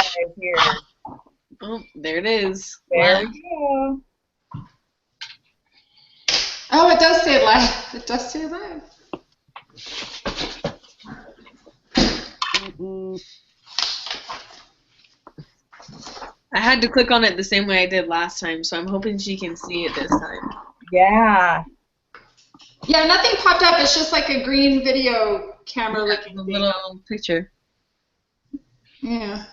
5 here. Oh, there it is. There Wow. we go. Oh, it does say live. It does say live. I had to click on it the same way I did last time, so I'm hoping she can see it this time. Yeah. Yeah, nothing popped up. It's just like a green video camera looking The thing. little picture. Yeah.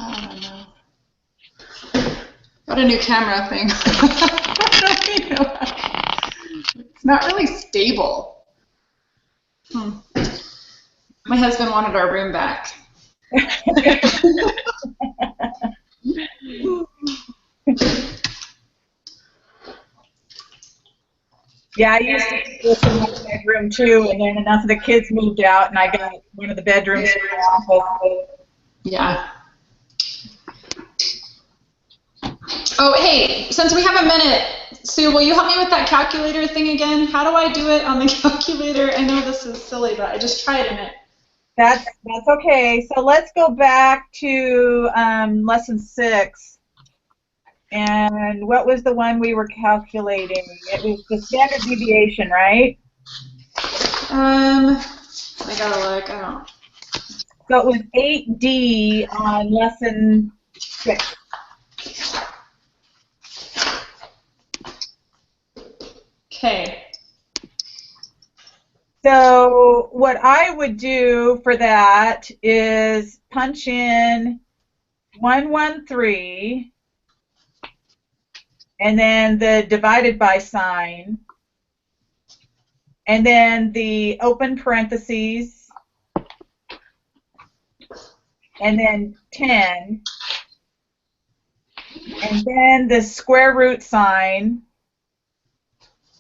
I don't know. Got a new camera thing. It's not really stable. My husband wanted our room back. Yeah, I used to do this in my bedroom too, and then enough of the kids moved out, and I got one of the bedrooms for my office. Yeah. Oh, hey, since we have a minute, Sue, will you help me with that calculator thing again? How do I do it on the calculator? I know this is silly, but I just tried it. That's okay. So let's go back to lesson 6. And what was the one we were calculating? It was the standard deviation, right? I gotta look. I don't. So it was 8D on lesson 6. Okay. So what I would do for that is punch in 113 and then the divided by sign and then the open parentheses and then 10 and then the square root sign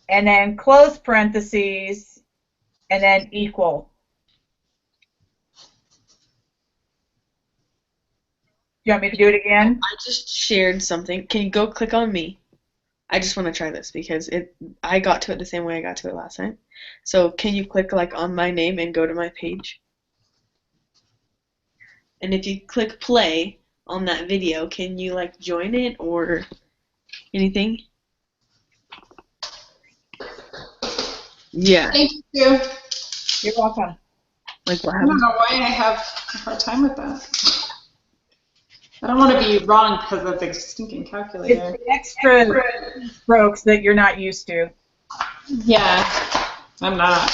and then close parentheses and then equal. Do you want me to do it again? I just shared something. Can you go click on me? I just want to try this because I got to it the same way I got to it last time. So can you click like on my name and go to my page? And if you click play on that video, can you like join it or anything? Yeah. Thank you, Sue. You're welcome. Like what I don't happened? know why I have a hard time with that. I don't want to be wrong because of the stinking It's calculator. the extra strokes that you're not used to. Yeah, I'm not.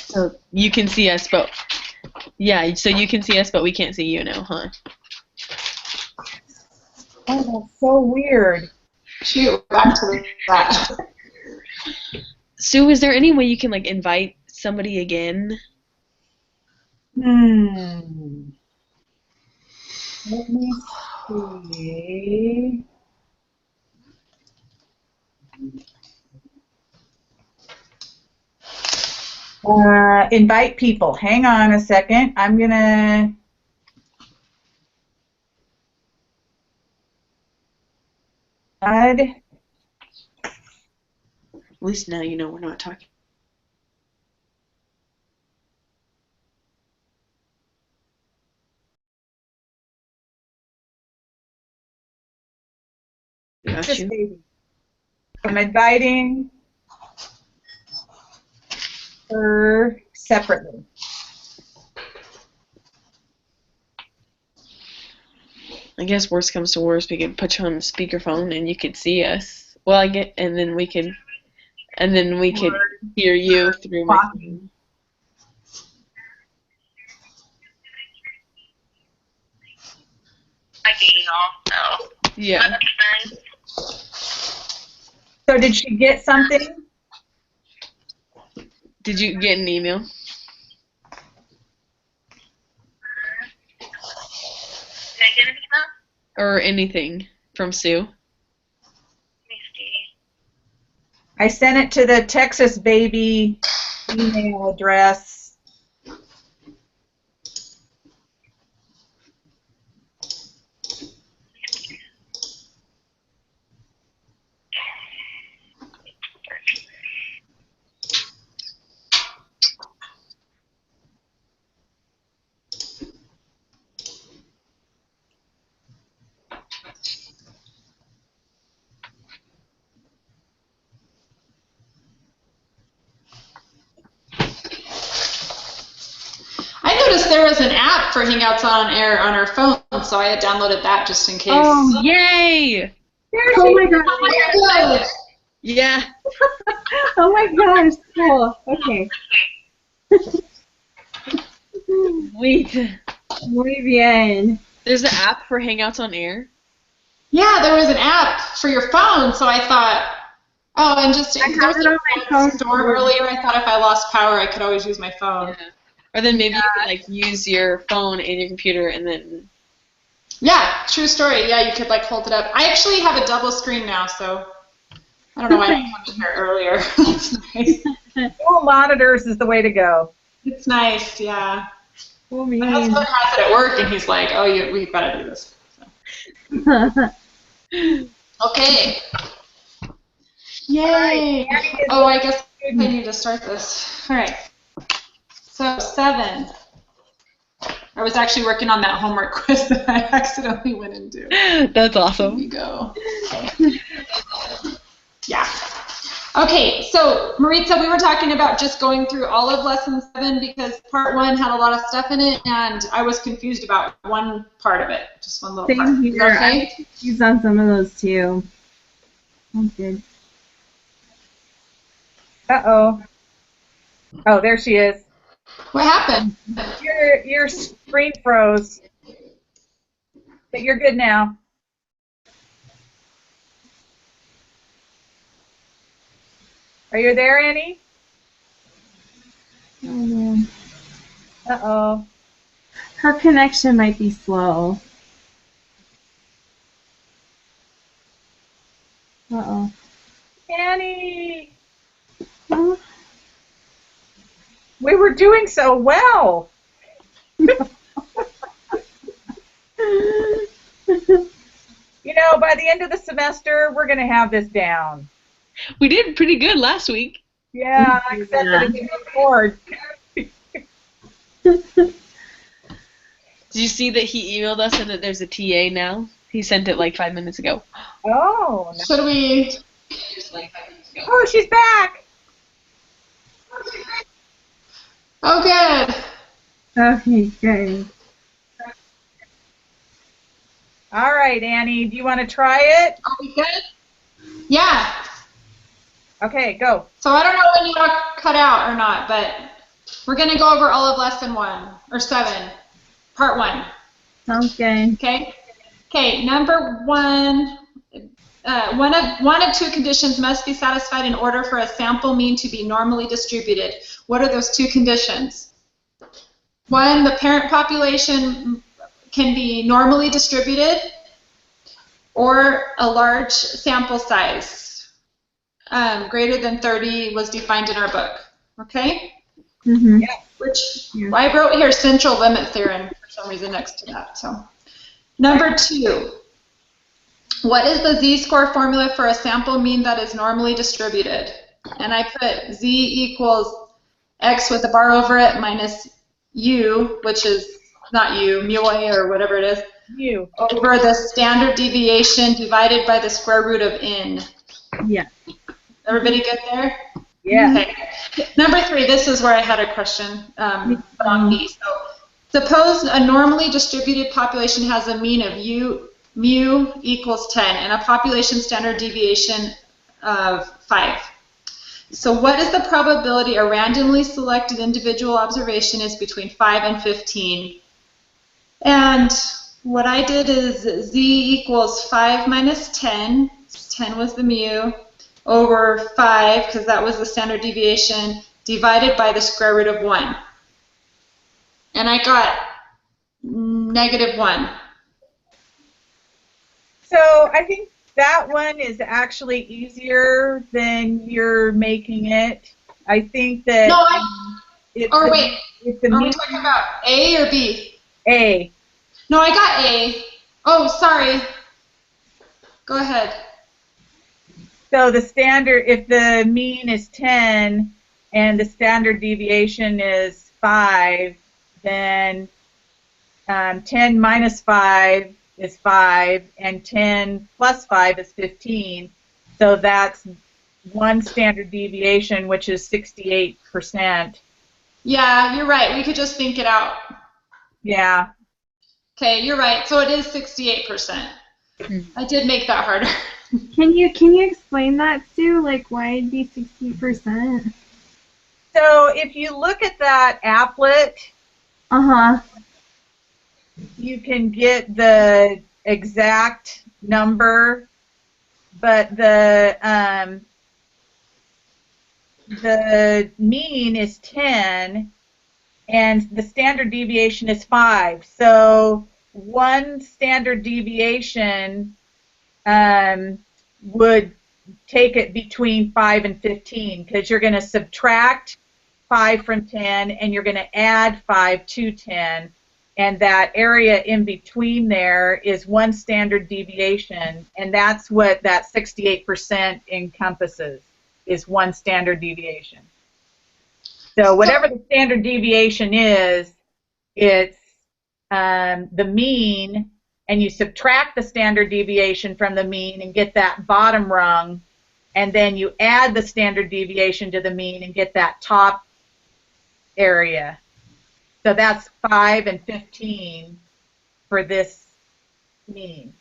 So you can see us, but yeah, so you can see us, but we can't see you now, huh? Oh, that's so weird. Shoot, back to that. Sue, is there any way you can like invite somebody again? Let me see. Invite people. Hang on a second. I'm gonna. Add. At least now you know we're not talking. Got This you. baby. I'm inviting her separately. I guess worst comes to worst, we could put you on speakerphone and you could see us. Well, and then we could hear you through my phone. Yeah. So did she get something? Did you get an email? Did I get an email? Or anything from Sue? Let me see. I sent it to the Texas baby email address. was an app for Hangouts on Air on our phone, so I had downloaded that just in case. Oh, Yay! oh my gosh. Oh, good. Yeah. Oh my gosh. Cool. Okay. Sweet. Muy bien. There's an app for Hangouts on Air. Yeah, there was an app for your phone, so I thought, oh, and just I there have was it on a my phone storm too. earlier. I thought if I lost power, I could always use my phone. Yeah. Or then maybe you could like use your phone and your computer and then. Yeah, true story. Yeah, you could like hold it up. I actually have a double screen now, so I don't know why I didn't come in here earlier. It's nice. Dual monitors is the way to go. It's nice, yeah. Oh, My man. husband has it at work, and he's like, "Oh, we've got to do this." So. Okay. Yay! Oh, I guess I need to start this. All right. So 7. I was actually working on that homework quiz that I accidentally went into. That's Here awesome. we go. Okay. Yeah. Okay, so Maritza, we were talking about just going through all of lesson 7 because part 1 had a lot of stuff in it, and I was confused about one part of it, just one little part. Same Is here. that I okay? was confused on some of those too. Sounds good. Uh-oh. Oh, there she is. What happened? Your screen froze. But you're good now. Are you there, Annie? Oh, man. Uh-oh. Her connection might be slow. Uh-oh. Annie! Oh. We were doing so well. You know, by the end of the semester, we're going to have this down. We did pretty good last week. Yeah, except that it didn't record. Did you see that he emailed us and that there's a TA now? He sent it like 5 minutes ago. Oh, no. Should we? Oh, she's back. Oh, good. Okay, good. All right, Annie, do you want to try it? Are we good? Yeah. Okay, go. So I don't know when you got cut out or not, but we're going to go over all of lesson 1, or 7, part 1. Sounds good. Okay? Okay, number 1, one of 2 conditions must be satisfied in order for a sample mean to be normally distributed. What are those 2 conditions? 1, the parent population can be normally distributed, or a large sample size. Greater than 30 was defined in our book. Okay? Mm-hmm. Which Yeah. I wrote here central limit theorem for some reason next to that. So, number 2, what is the z-score formula for a sample mean that is normally distributed? And I put z equals x with a bar over it minus u, which is not u, mu a or whatever it is, You. over the standard deviation divided by the square root of n. Yeah. Everybody good there? Yeah. Okay. Number 3, this is where I had a question on B. So, suppose a normally distributed population has a mean of mu equals 10 and a population standard deviation of 5. So what is the probability a randomly selected individual observation is between 5 and 15? And what I did is z equals 5 minus 10, 10 was the mu, over 5, because that was the standard deviation, divided by the square root of 1. And I got -1. So I think that one is actually easier than you're making it. I think that No, it's or the, wait, it's the are we mean talking about A or B? A. No, I got A. Oh, sorry. Go ahead. So the standard, if the mean is 10 and the standard deviation is 5, then 10 minus 5 is 5, and 10 plus 5 is 15. So that's one standard deviation, which is 68%. Yeah, you're right. We could just think it out. Yeah. Okay, you're right. So it is 68%. I did make that harder. Can you explain that, Sue? Like why it'd be 60%? So if you look at that applet, Uh-huh. you can get the exact number, but the mean is 10 and the standard deviation is 5. So one standard deviation would take it between 5 and 15 because you're going to subtract 5 from 10 and you're going to add 5 to 10. And that area in between there is one standard deviation, and that's what that 68% encompasses, is one standard deviation. So whatever the standard deviation is, it's the mean, and you subtract the standard deviation from the mean and get that bottom rung, and then you add the standard deviation to the mean and get that top area. So that's 5 and 15 for this mean.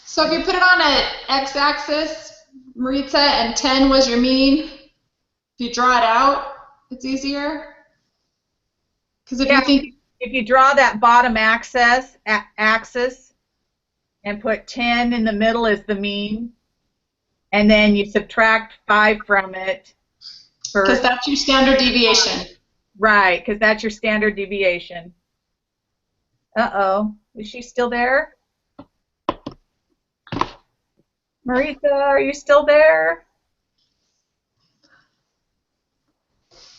So if you put it on an x-axis, Maritza, and 10 was your mean, if you draw it out, it's easier? Because if you think... If you draw that bottom axis and put 10 in the middle as the mean, and then you subtract 5 from it. Because that's your standard deviation. Right, because that's your standard deviation. Uh-oh, is she still there? Maritza, are you still there?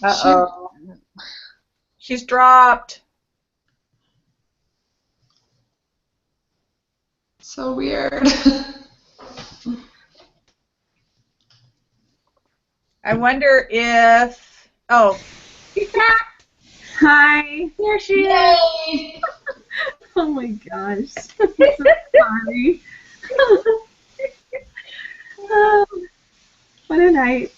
Uh-oh. She's dropped. So weird. I wonder if... Oh, she's back. Hi. There she is. Yay! Oh my gosh. I'm so sorry. Oh, what a night.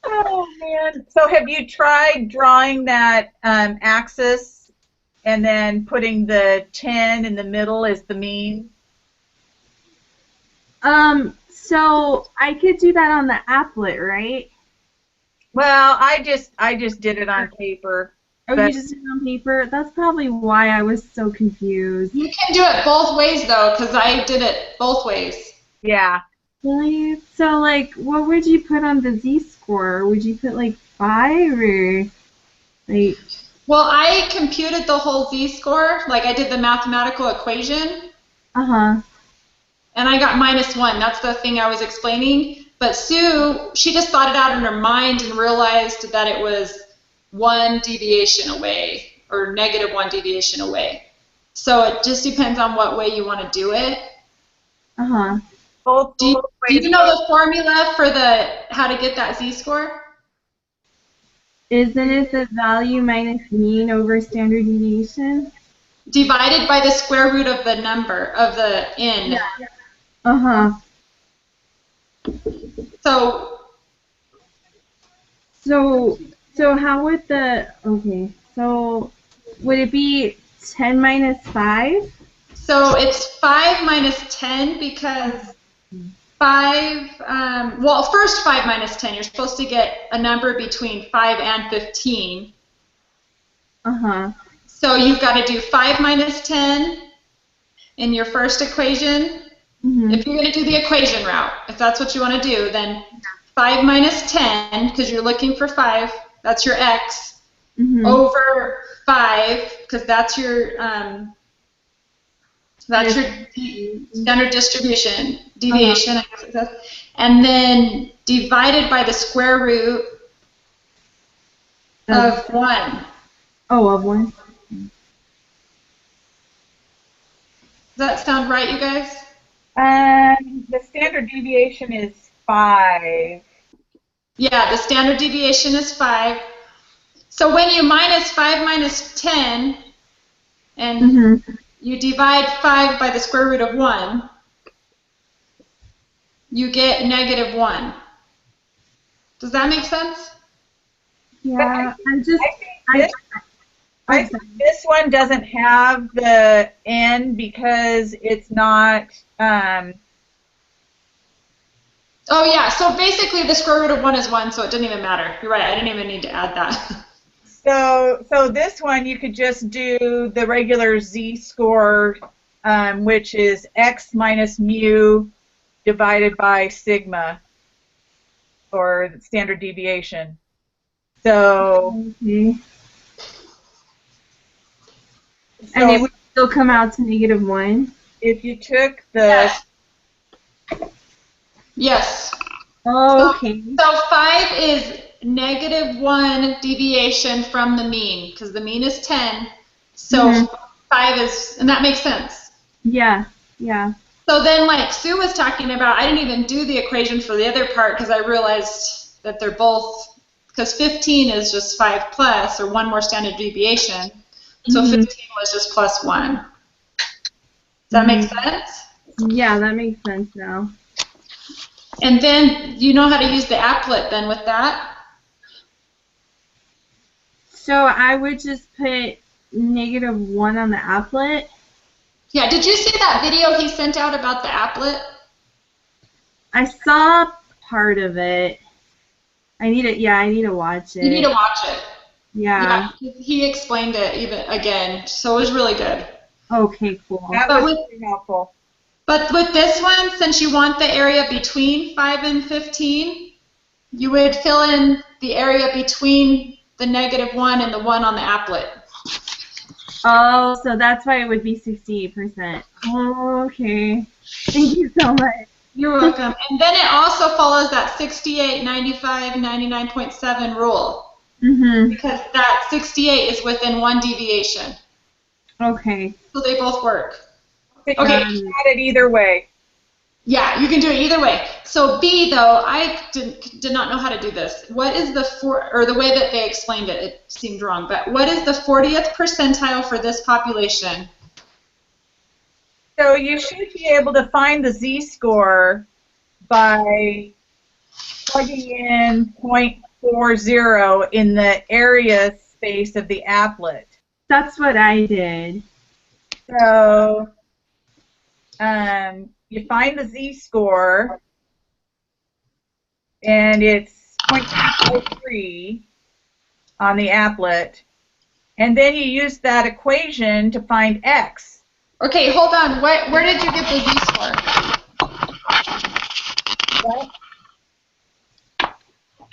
Oh, man. So have you tried drawing that axis and then putting the 10 in the middle as the mean? So I could do that on the applet, right? Well, I just did it on paper. Oh, But- you just did it on paper? That's probably why I was so confused. You can do it both ways, though, because I did it both ways. Yeah. Really? So, like, what would you put on the z-score? Would you put, like, 5 or, like... Well, I computed the whole z-score, like I did the mathematical equation, Uh-huh. and I got -1. That's the thing I was explaining. But Sue, she just thought it out in her mind and realized that it was 1 deviation away, or -1 deviation away. So it just depends on what way you want to do it. Uh-huh. Do you know the formula for how to get that z-score? Isn't it the value minus mean over standard deviation? Divided by the square root of the number, of the n. Yeah. Uh-huh. So how would okay, so would it be 10 minus 5? So it's 5 minus 10 because 5, well, first 5 minus 10, you're supposed to get a number between 5 and 15. Uh-huh. So you've got to do 5 minus 10 in your first equation. Mm-hmm. If you're going to do the equation route, if that's what you want to do, then 5 minus 10, because you're looking for 5, that's your x, Mm-hmm. over 5, because that's your standard distribution, deviation, I guess it says. And then divided by the square root of 1. Oh, of 1. Does that sound right, you guys? The standard deviation is 5. Yeah, the standard deviation is 5. So when you minus 5 minus 10, and Mm-hmm. you divide 5 by the square root of 1, you get -1. Does that make sense? Yeah, This one doesn't have the n because it's not. Oh yeah, so basically the square root of 1 is 1, so it didn't even matter. You're right, I didn't even need to add that. So this one you could just do the regular z-score, which is x minus mu divided by sigma, or standard deviation. So, Okay. And it would still come out to -1? if you took the Yes. Oh, okay. So 5 is -1 deviation from the mean, because the mean is 10. So 5 is, and that makes sense. Yeah, yeah. So then, like Sue was talking about, I didn't even do the equation for the other part because I realized that they're both, because 15 is just 5 plus, or 1 more standard deviation. So 15 was just plus 1. Does that make sense? Yeah, that makes sense now. And then you know how to use the applet then with that? So I would just put -1 on the applet. Yeah, did you see that video he sent out about the applet? I saw part of it. I need to watch it. You need to watch it. Yeah. Yeah, he explained it even again, so it was really good. Okay, cool. that But was with- pretty helpful. But with this one, since you want the area between 5 and 15, you would fill in the area between the -1 and the 1 on the applet. Oh, so that's why it would be 68%. Oh, okay. Thank you so much. You're welcome. And then it also follows that 68, 95, 99.7 rule, because that 68 is within 1 deviation. Okay. So they both work. You Okay. can add it either way. Yeah, you can do it either way. So B, though, I did not know how to do this. What is the or the way that they explained it, it seemed wrong, but what is the 40th percentile for this population? So you should be able to find the z-score by plugging in 0.40 in the area space of the applet. That's what I did. So you find the z-score, and it's 0.243 on the applet, and then you use that equation to find x. Okay, hold on. Where did you get the z-score?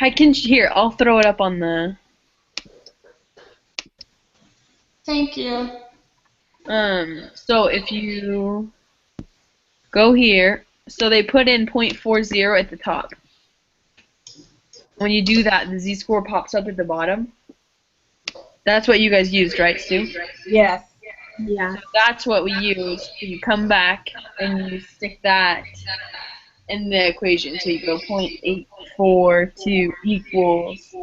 I can here. I'll throw it up on the. Thank you. So if you go here, so they put in 0.40 at the top. When you do that, the z-score pops up at the bottom. That's what you guys used, right, Stu? Yes. Yeah. So that's what we use. So you come back and you stick that in the equation. So you go 0.842 equals,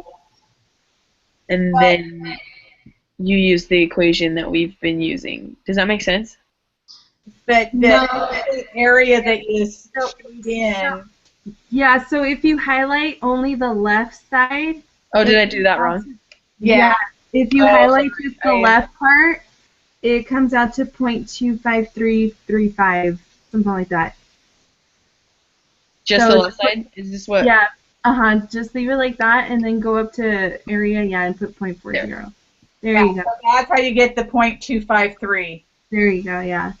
and then you use the equation that we've been using. Does that make sense? But No. the area that you filled in. Yeah, so if you highlight only the left side. Oh, did I do that wrong? Yeah. If you Oh, highlight sorry. just the left part, it comes out to 0.25335, something like that. Just So the left side? Is this what? Yeah, just leave it like that and then go up to area, and put 0.40. There Yeah, you go. so that's how you get the 0.253. There you go, yeah.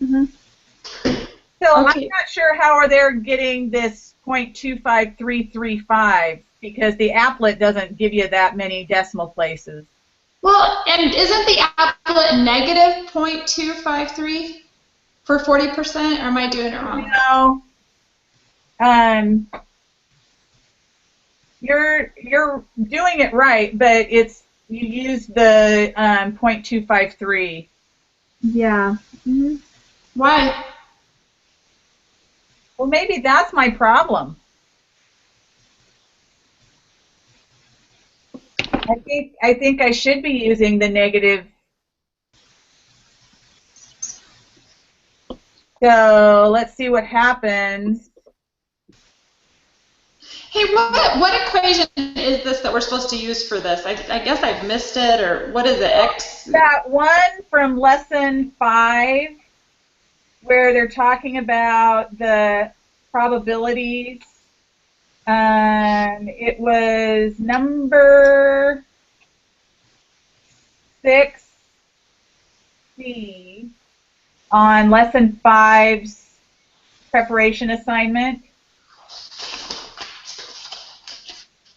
Mm-hmm. So I'm Okay. not sure how they're getting this 0.25335 because the applet doesn't give you that many decimal places. Well, and isn't the applet negative 0.253 for 40%, or am I doing it wrong? No. You're doing it right, but you use the 0.253. Yeah. Mm-hmm. Why? Well, maybe that's my problem. I think I should be using the negative. So let's see what happens. Hey, what equation is this that we're supposed to use for this? I guess I've missed it, or what is it? X? That one from lesson 5, where they're talking about the probabilities. It was number 6C on lesson 5's preparation assignment.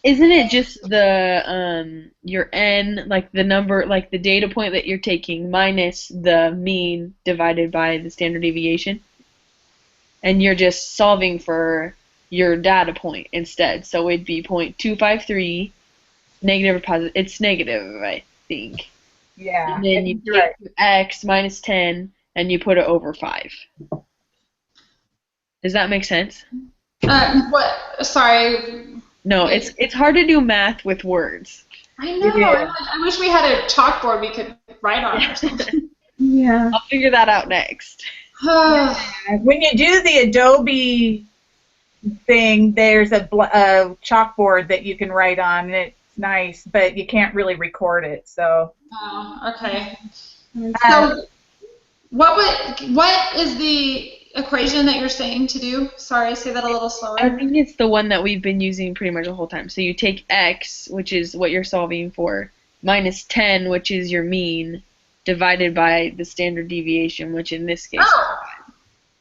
Isn't it just the your n, like the number, like the data point that you're taking minus the mean divided by the standard deviation? And you're just solving for your data point instead. So it'd be 0.253, negative or positive. It's negative, I think. Yeah. And then you You're right. take x minus 10 and you put it over 5. Does that make sense? What? Sorry. No, it's hard to do math with words. I know. Yeah. I wish we had a chalkboard we could write on or something. Yeah. I'll figure that out next. When you do the Adobe thing, there's a chalkboard that you can write on, and it's nice, but you can't really record it. So. Oh, okay. So, what is the equation that you're saying to do? Sorry, say that a little slower. I think it's the one that we've been using pretty much the whole time. So you take x, which is what you're solving for, minus 10, which is your mean, divided by the standard deviation, which in this case. Oh,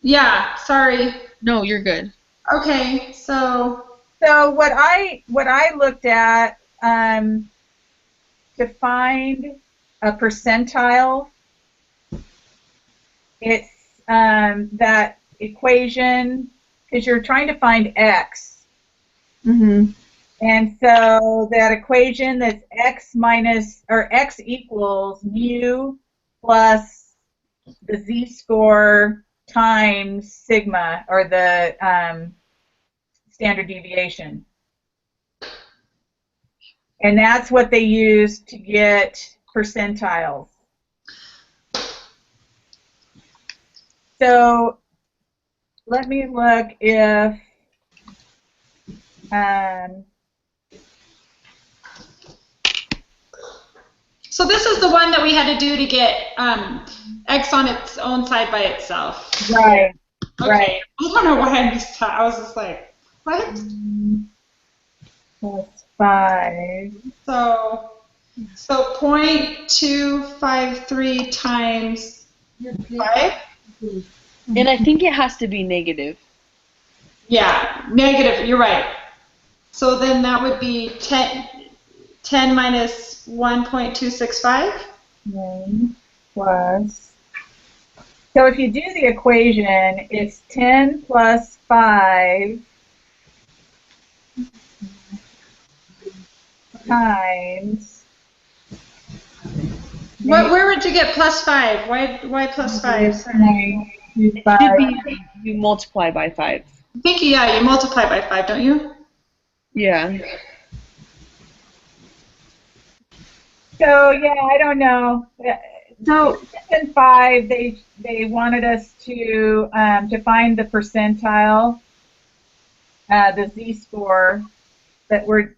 yeah. Sorry. No, you're good. Okay, so what I looked at to find a percentile, it's that equation, because you're trying to find x. Mhm. And so that equation that's x equals mu plus the z-score times sigma, or the standard deviation. And that's what they use to get percentiles. So let me look if so this is the one that we had to do to get x on its own side by itself. right. Okay. Right. I don't know why I missed that. I was just like, what? Plus 5. So 0.253 times 5? And I think it has to be negative. Yeah, negative, you're right. So then that would be 10 minus 1.265? 9 plus. So if you do the equation, it's 10 plus 5 times. Where would you get plus 5? Why plus 5? Sorry. It should be you multiply by 5. I think, yeah, you multiply by 5, don't you? Yeah. So yeah, I don't know. So In 5, they wanted us to find the percentile, the z-score that we're.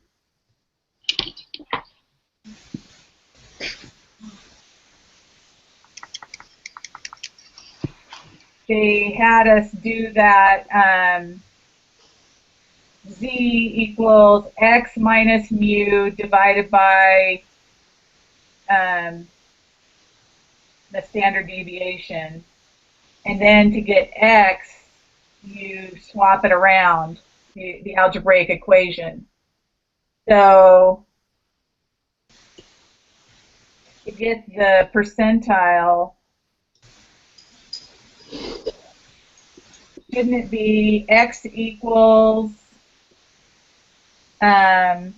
They had us do that z equals x minus mu divided by the standard deviation. And then to get x, you swap it around, the algebraic equation. So to get the percentile, shouldn't it be x equals 10?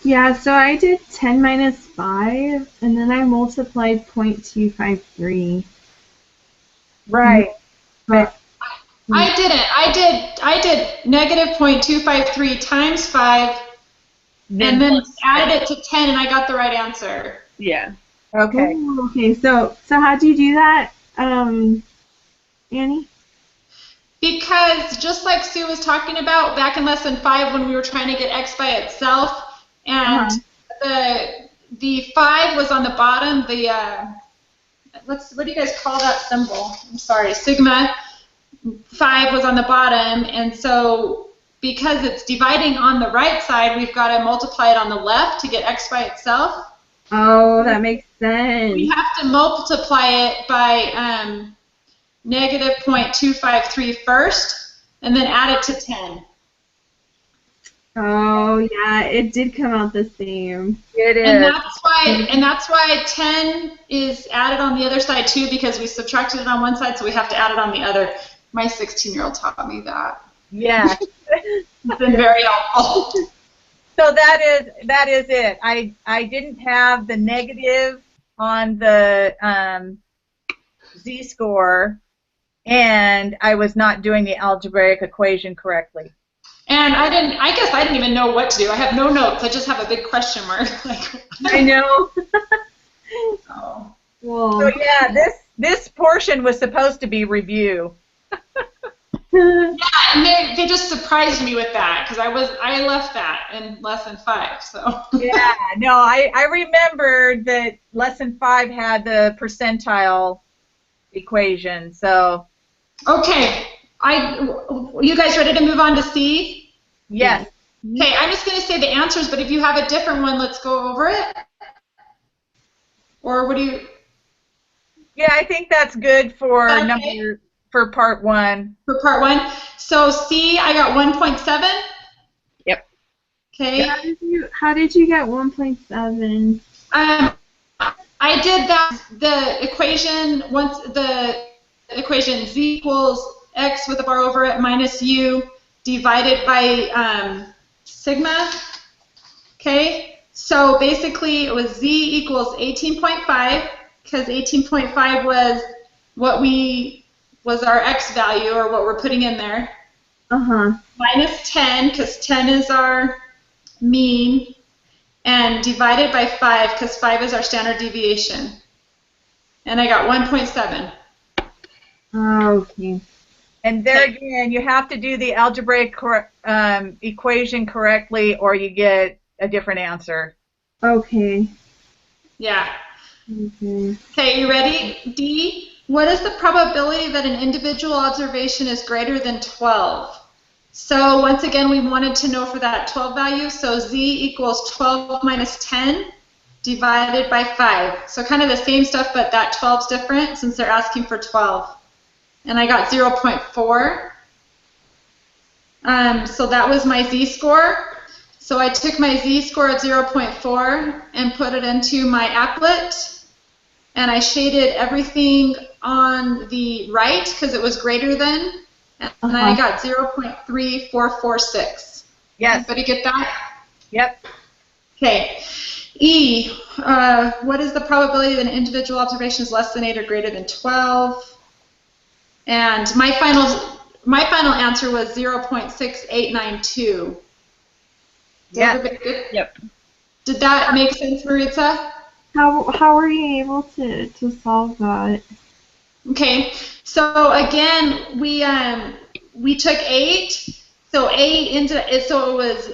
yeah, so I did 10 minus 5, and then I multiplied 0.253. Right. But I didn't. I did negative 0.253 times 5, and then plus added it to 10, and I got the right answer. Yeah. Okay. Oh, okay. So how'd you do that, Annie? Because just like Sue was talking about back in lesson 5 when we were trying to get x by itself, and the 5 was on the bottom, the what do you guys call that symbol? I'm sorry, sigma 5 was on the bottom, and so because it's dividing on the right side, we've got to multiply it on the left to get x by itself. Oh, that makes We sense. have to multiply it by negative 0.253 first, and then add it to 10. Oh, yeah, it did come out the same. It And is. that's why 10 is added on the other side too, because we subtracted it on one side, so we have to add it on the other. My 16-year-old taught me that. Yeah. It's been very helpful. So that is it. I didn't have the negative on the z-score, and I was not doing the algebraic equation correctly. And I guess I didn't even know what to do. I have no notes. I just have a big question mark. I know. Oh. Well, So yeah, this portion was supposed to be review. Yeah, and they just surprised me with that because I left that in lesson 5. So Yeah, no, I remembered that lesson 5 had the percentile equation. So okay, you guys ready to move on to C? yes. Okay, I'm just going to say the answers, but if you have a different one, let's go over it. Or what do you? Yeah, I think that's good for Okay. for part 1. For part 1. So C, I got 1.7. Yep. Okay. how did you get 1.7? I did that. The equation z equals x with a bar over it minus u divided by sigma. Okay. So basically, it was z equals 18.5 because 18.5 was was our x value, or what we're putting in there. Minus 10 because 10 is our mean, and divided by 5 because 5 is our standard deviation. And I got 1.7. Okay. And there again, you have to do the algebraic equation correctly, or you get a different answer. Okay. Yeah. Okay. Okay, you ready? D, what is the probability that an individual observation is greater than 12? So once again, we wanted to know for that 12 value, so z equals 12 minus 10 divided by 5. So kind of the same stuff, but that 12 is different since they're asking for 12. And I got 0.4. So that was my z-score. So I took my z-score of 0.4 and put it into my applet. And I shaded everything on the right because it was greater than. And I got 0.3446. Yes. Everybody get that? Yep. Okay. E, what is the probability that an individual observation is less than 8 or greater than 12? And my final answer was 0.6892. Yeah. Yep. Did that make sense, Maritza? How were you able to solve that? Okay, so again, we took 8. So so it was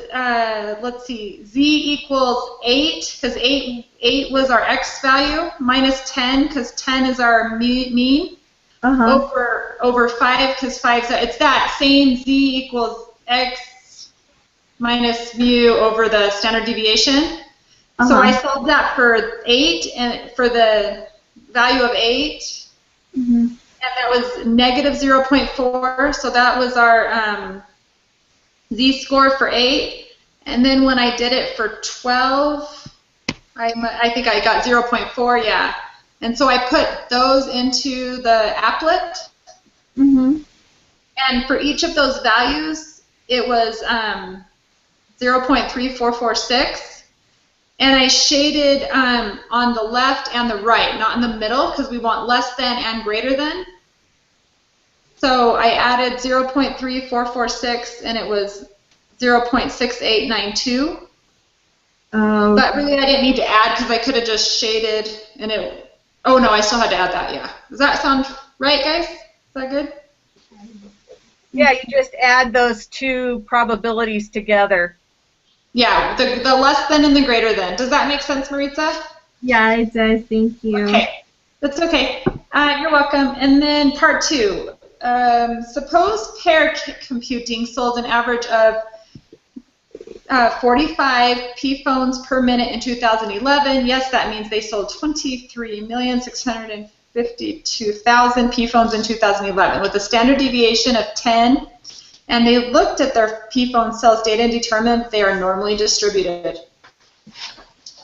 let's see, z equals 8 because 8 was our x value, minus 10 because 10 is our mean, over 5 because 5 it's that same z equals x minus mu over the standard deviation. So I solved that for 8 and for the value of 8. And that was negative 0.4, so that was our z-score for 8. And then when I did it for 12, I think I got 0.4, yeah. And so I put those into the applet. And for each of those values, it was 0.3446. And I shaded on the left and the right, not in the middle, because we want less than and greater than. So I added 0.3446, and it was 0.6892. Oh, But really, I didn't need to add because I could have just shaded and it. Oh no, I still had to add that. Yeah. Does that sound right, guys? Is that good? Yeah, you just add those two probabilities together. Yeah, the less than and the greater than. Does that make sense, Maritza? yeah, it does. Thank you. Okay, that's okay. You're welcome. And then part 2. Suppose pair computing sold an average of 45 p-phones per minute in 2011. Yes, that means they sold 23,652,000 p-phones in 2011 with a standard deviation of 10. And they looked at their p-phone sales data and determined they are normally distributed.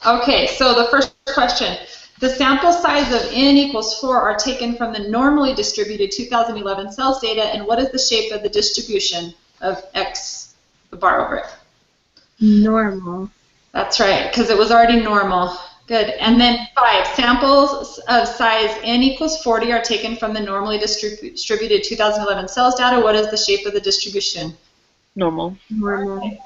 Okay, so the first question. The sample size of n equals 4 are taken from the normally distributed 2011 sales data, and what is the shape of the distribution of x, the bar over it? Normal. That's right, because it was already normal. Good. And then 5, samples of size n equals 40 are taken from the normally distributed 2011 sales data. What is the shape of the distribution? Normal. Normal.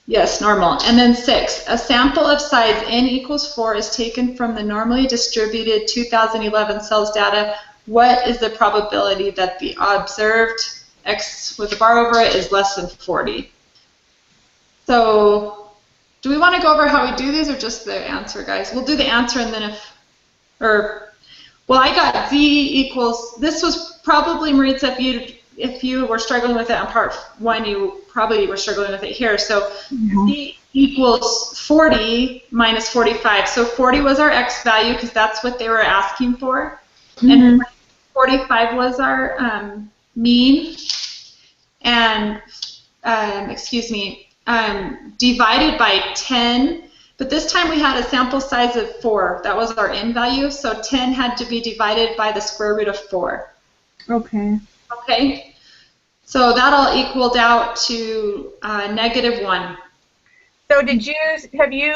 Yes, normal. And then 6, a sample of size n equals 4 is taken from the normally distributed 2011 sales data. What is the probability that the observed x with a bar over it is less than 40? So, do we want to go over how we do these or just the answer, guys? We'll do the answer and then well, I got z equals, this was probably, Maritza, if you were struggling with it on part 1, you probably were struggling with it here. So z equals 40 minus 45. So 40 was our x value because that's what they were asking for. And 45 was our mean. And, divided by 10. But this time we had a sample size of 4. That was our n value. So 10 had to be divided by the square root of 4. Okay. Okay. So that all equaled out to -1. So have you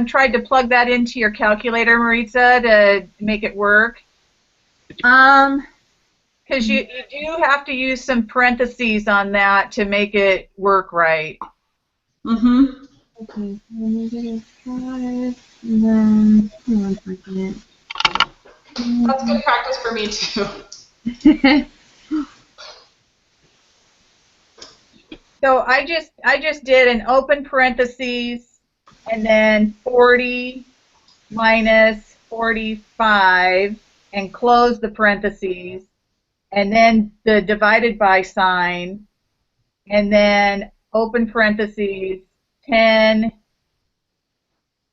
tried to plug that into your calculator, Maritza, to make it work? Because you do have to use some parentheses on that to make it work right. Mm-hmm. Okay, so -5, and then, hold on for a minute. That's good practice for me too. So I just did an open parentheses and then 40 minus 45 and close the parentheses and then the divided by sign and then open parentheses 10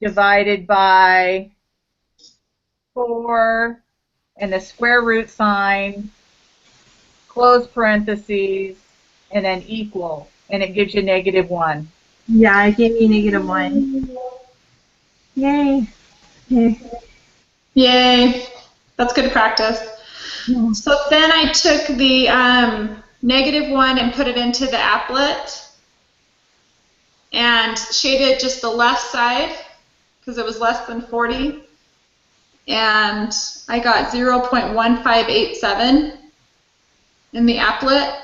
divided by 4 and the square root sign, close parentheses, and then equal, and it gives you -1. Yeah, it gave me -1. Yay. Okay. Yay. That's good practice. Yeah. So then I took the -1 and put it into the applet and shaded just the left side because it was less than 40. And I got 0.1587 in the applet.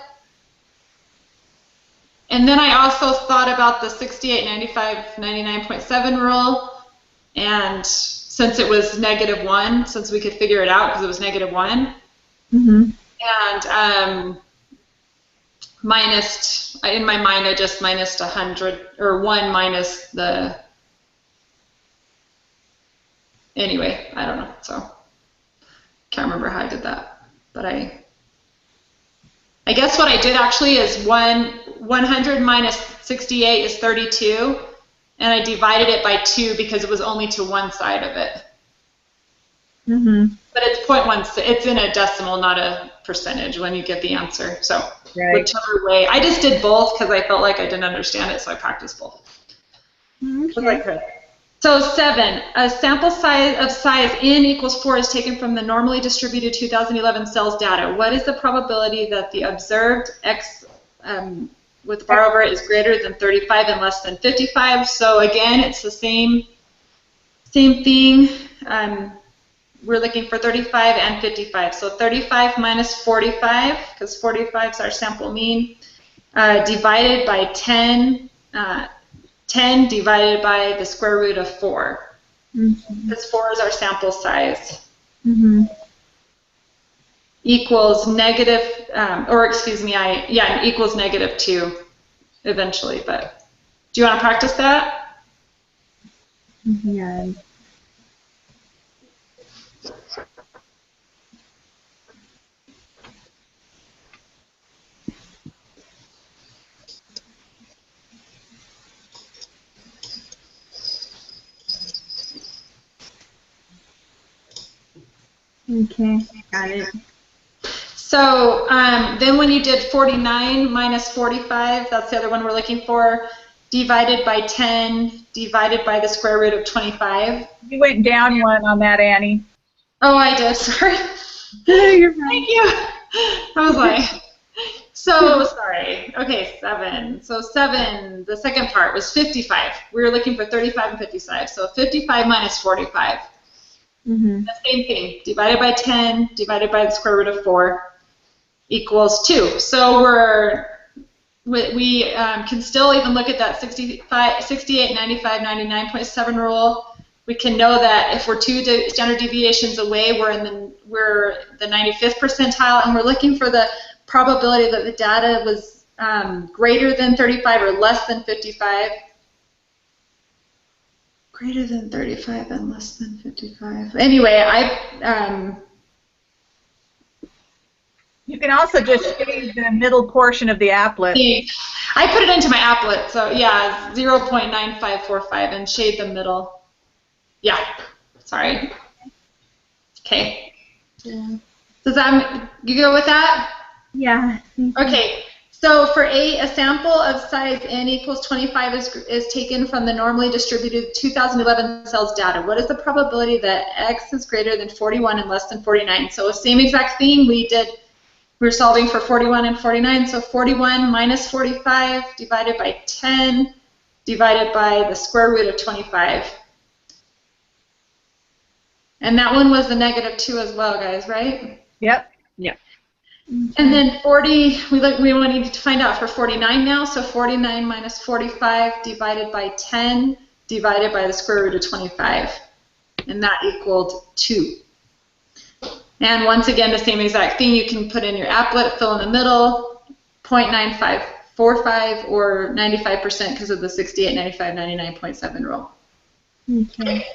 And then I also thought about the 68, 95, 99.7 rule. And since it was -1, since we could figure it out because it was -1. Mm-hmm. And minus, in my mind, I just minused 100, or 1 minus the, anyway, I don't know. So, can't remember how I did that. But I guess what I did actually is 100 minus 68 is 32, and I divided it by 2 because it was only to one side of it. Mm-hmm. But it's 0.16. It's in a decimal, not a percentage when you get the answer. So whichever way. I just did both because I felt like I didn't understand it, so I practiced both. Okay. So 7, a sample size of size n equals 4 is taken from the normally distributed 2011 sales data. What is the probability that the observed x with bar over it is greater than 35 and less than 55? So again, it's the same thing. We're looking for 35 and 55. So 35 minus 45, because 45 is our sample mean, divided by 10. 10 divided by the square root of 4. Mm-hmm. Because 4 is our sample size. Mm-hmm. Equals negative, equals negative 2 eventually. But do you want to practice that? Yeah. Okay, got it. So then when you did 49 minus 45, that's the other one we're looking for, divided by 10, divided by the square root of 25. You went down one on that, Annie. Oh, I did, sorry. You're fine. Thank you. I was like, so sorry. Okay, 7. So 7, the second part was 55. We were looking for 35 and 55. So 55 minus 45. Mm-hmm. The same thing, divided by 10, divided by the square root of 4 equals 2. So we can still even look at that 68, 95, 99.7 rule. We can know that if we're 2 standard deviations away, we're the 95th percentile, and we're looking for the probability that the data was greater than 35 or less than 55. Greater than 35 and less than 55. Anyway, You can also just shade the middle portion of the applet. I put it into my applet, so yeah, 0.9545 and shade the middle. Yeah, sorry. Okay. Yeah. Does that, you go with that? Yeah. Okay. So for 8, a sample of size n equals 25 is taken from the normally distributed 2011 cells data. What is the probability that x is greater than 41 and less than 49? So same exact thing we're solving for 41 and 49. So 41 minus 45 divided by 10 divided by the square root of 25. And that one was the negative 2 as well, guys, right? Yep. Yeah. And then 40, we wanted to find out for 49 now, so 49 minus 45 divided by 10 divided by the square root of 25. And that equaled 2. And once again, the same exact thing, you can put in your applet, fill in the middle, 0.9545 or 95% because of the 68, 95, 99.7 rule. Okay.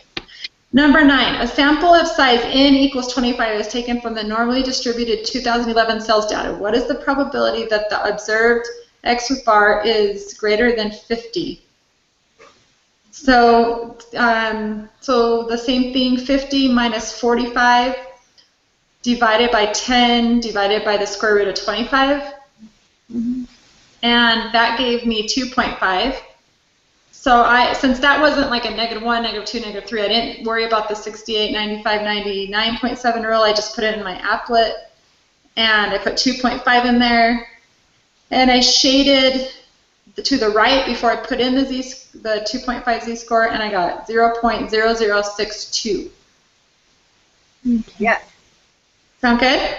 Number 9, a sample of size n equals 25 is taken from the normally distributed 2011 cells data. What is the probability that the observed x with bar is greater than 50? So, so the same thing, 50 minus 45 divided by 10 divided by the square root of 25. Mm-hmm. And that gave me 2.5. So since that wasn't like a -1, -2, -3, I didn't worry about the 68, 95, 99.7 rule. I just put it in my applet, and I put 2.5 in there, and I shaded to the right before I put in the 2.5 z-score, and I got 0.0062. Yes. Sound good?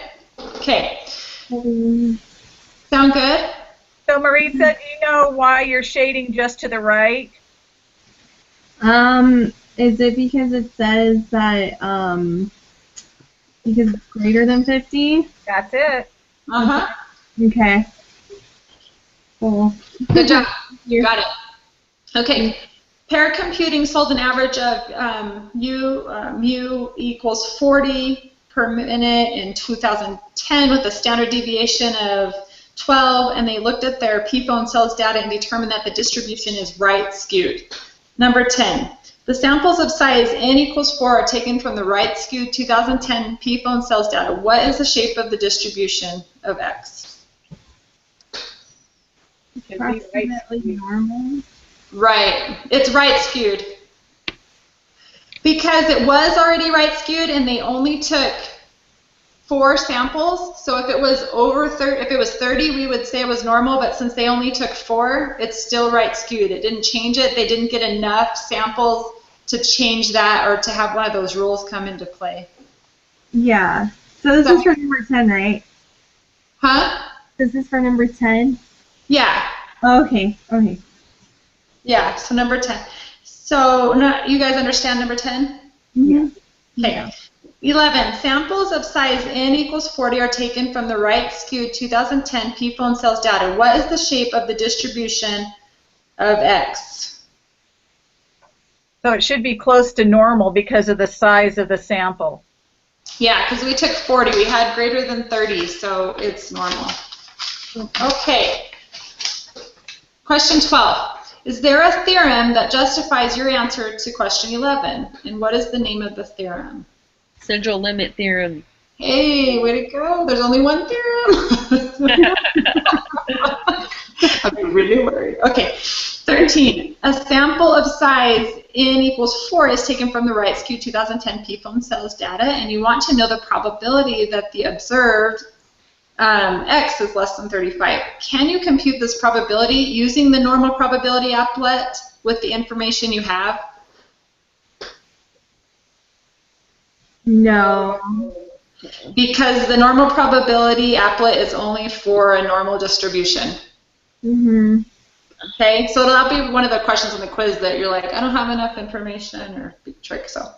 Okay. Mm-hmm. Sound good? So Maritza, do you know why you're shading just to the right? Is it because it says that because it's greater than 50? That's it. Uh-huh. Okay. Cool. Good job. You Got it. Okay. Pair computing sold an average of mu equals 40 per minute in 2010 with a standard deviation of 12, and they looked at their p-phone cells data and determined that the distribution is right skewed. Number 10, the samples of size n equals 4 are taken from the right skewed 2010 p-phone cells data. What is the shape of the distribution of x? approximately normal. Right, it's right skewed. Because it was already right skewed and they only took 4 samples, so if it was over 30, if it was 30, we would say it was normal, but since they only took 4, it's still right skewed. It didn't change it. They didn't get enough samples to change that or to have one of those rules come into play. Yeah. So this is for number 10, right? Huh? This is for number 10? Yeah. Okay. Okay. Yeah, so number 10. So you guys understand number 10? Mm-hmm. Okay. 11. Samples of size n equals 40 are taken from the right skewed 2010 pPhone sales data. What is the shape of the distribution of X? So it should be close to normal because of the size of the sample. Yeah, because we took 40. We had greater than 30, so it's normal. Okay. Question 12. Is there a theorem that justifies your answer to question 11? And what is the name of the theorem? Central limit theorem. Hey, way to go. There's only one theorem. I'm really worried. Okay. 13. A sample of size n equals 4 is taken from the right skewed 2010 pPhone sales data, and you want to know the probability that the observed X is less than 35. Can you compute this probability using the normal probability applet with the information you have? No. Because the normal probability applet is only for a normal distribution. Mm-hmm. Okay, so that'll be one of the questions on the quiz that you're like, I don't have enough information, or big trick. So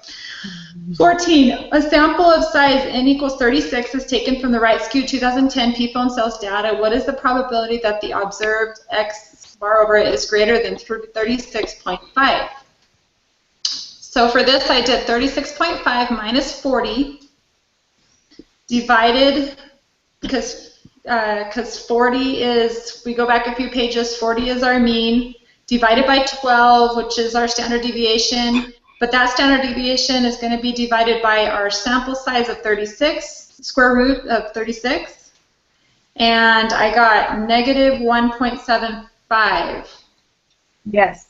14, a sample of size n equals 36 is taken from the right skewed 2010 pPhone sales data. What is the probability that the observed X bar over it is greater than 36.5? So for this, I did 36.5 minus 40 divided, because 40 is, we go back a few pages, 40 is our mean, divided by 12, which is our standard deviation. But that standard deviation is going to be divided by our sample size of 36, square root of 36. And I got negative 1.75. Yes.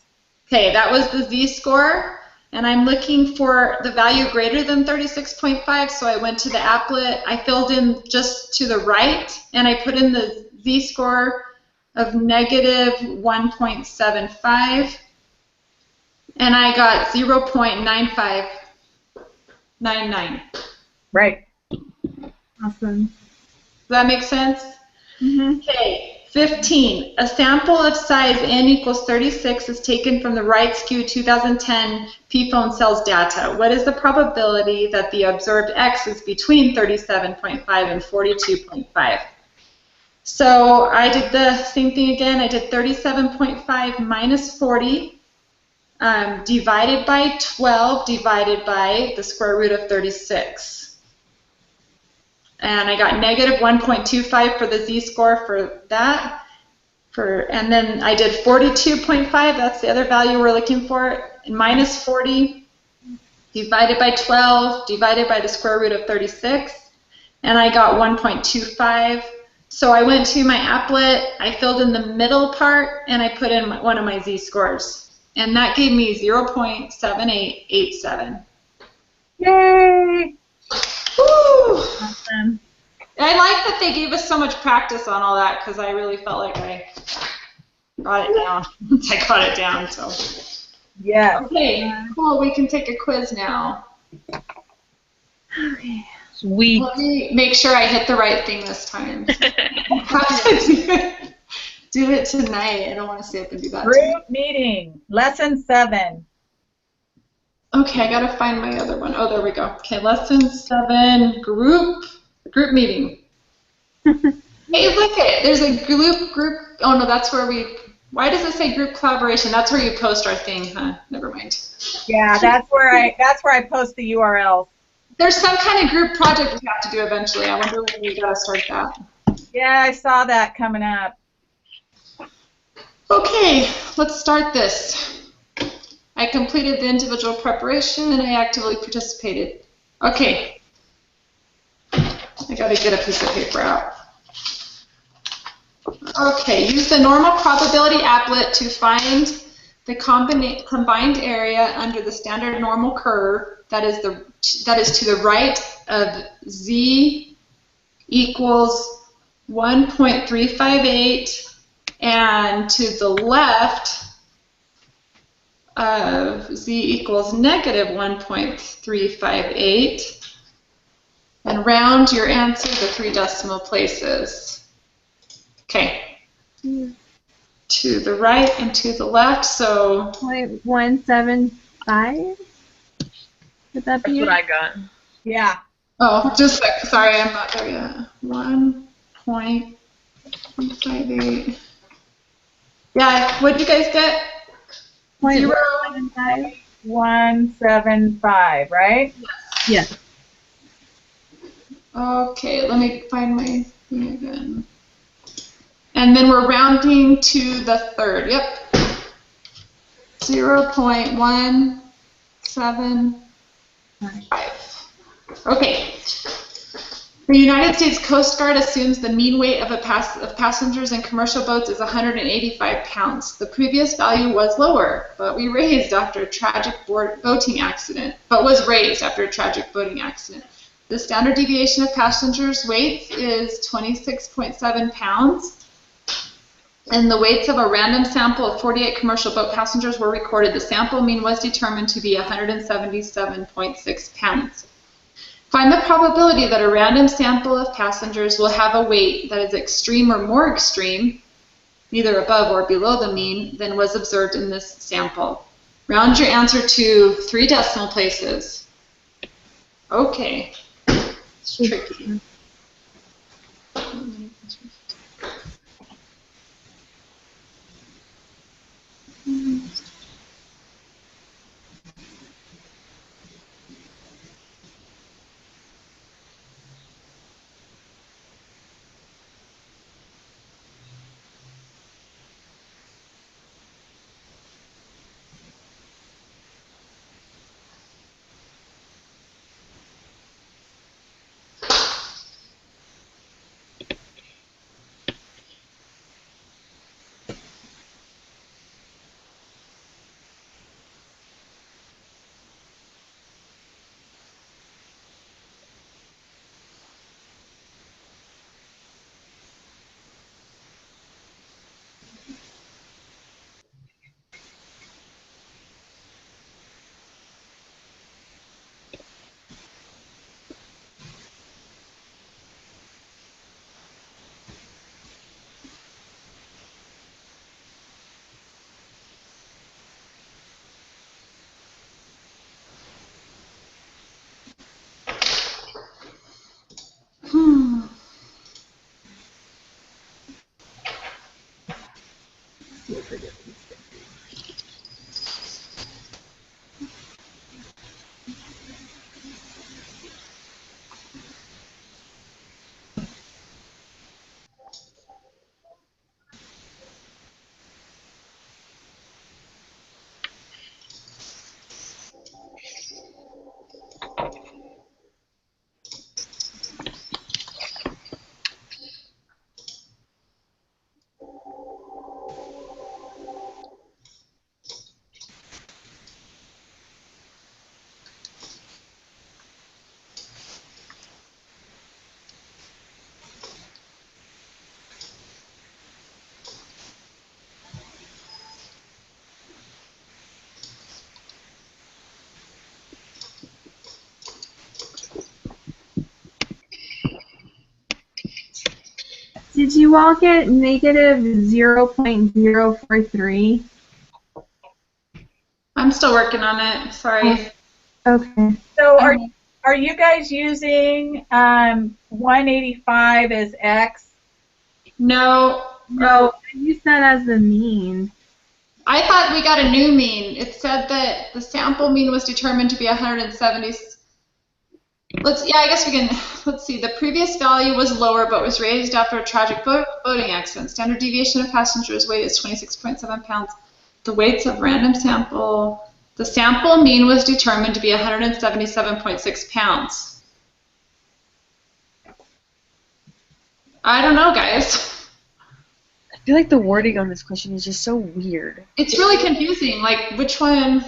Okay, that was the z-score. And I'm looking for the value greater than 36.5, so I went to the applet. I filled in just to the right, and I put in the z-score of negative 1.75, and I got 0.9599. Right. Awesome. Does that make sense? Mm-hmm. Okay. 15. A sample of size n equals 36 is taken from the right skewed 2010 pPhone sales data. What is the probability that the observed X is between 37.5 and 42.5? So I did the same thing again. I did 37.5 minus 40 divided by 12 divided by the square root of 36. And I got negative 1.25 for the z-score for that. And then I did 42.5, that's the other value we're looking for, and minus 40 divided by 12 divided by the square root of 36. And I got 1.25. So I went to my applet, I filled in the middle part, and I put in one of my z-scores. And that gave me 0.7887. Yay! Woo! Awesome. I like that they gave us so much practice on all that, because I really felt like I got it down. I got it down, so. Yes. Okay, cool. We can take a quiz now. Okay. Sweet. Let me make sure I hit the right thing this time. I have to do it tonight. I don't want to stay up and do that. Group meeting, lesson 7. Okay, I gotta find my other one. Oh, there we go. Okay, lesson 7, group meeting. Hey, look it. There's a group. Oh no, that's where we. Why does it say group collaboration? That's where you post our thing, huh? Never mind. Yeah, that's where I post the URL. There's some kind of group project we have to do eventually. I wonder when we gotta start that. Yeah, I saw that coming up. Okay, let's start this. I completed the individual preparation and I actively participated. Okay. I gotta get a piece of paper out. Okay, use the normal probability applet to find the combined area under the standard normal curve that is to the right of z equals 1.358 and to the left of z equals negative 1.358, and round your answer to 3 decimal places. Okay. 2 to the right and to the left, so 0.175? Would that That's be what it? I got. Yeah. oh, just like, sorry, I'm not there yet. 1.158. Yeah, what'd you guys get? 0.175? 175, right? Yes. Okay, let me find my thing again. And then we're rounding to the third. Yep. 0.175. Okay. The United States Coast Guard assumes the mean weight of passengers in commercial boats is 185 pounds. The previous value was lower, but was raised after a tragic boating accident. The standard deviation of passengers' weights is 26.7 pounds. And the weights of a random sample of 48 commercial boat passengers were recorded. The sample mean was determined to be 177.6 pounds. Find the probability that a random sample of passengers will have a weight that is extreme or more extreme, neither above or below the mean, than was observed in this sample. Round your answer to 3 decimal places. Okay. It's tricky. Did you all get negative 0.043? I'm still working on it. Sorry. Okay. So are you guys using 185 as X? No. No, I used that as the mean. I thought we got a new mean. It said that the sample mean was determined to be 170. I guess we can, let's see. The previous value was lower but was raised after a tragic boating accident. Standard deviation of passengers' weight is 26.7 pounds. The weights of random sample, the sample mean was determined to be 177.6 pounds. I don't know, guys. I feel like the wording on this question is just so weird. It's really confusing. Like, which one?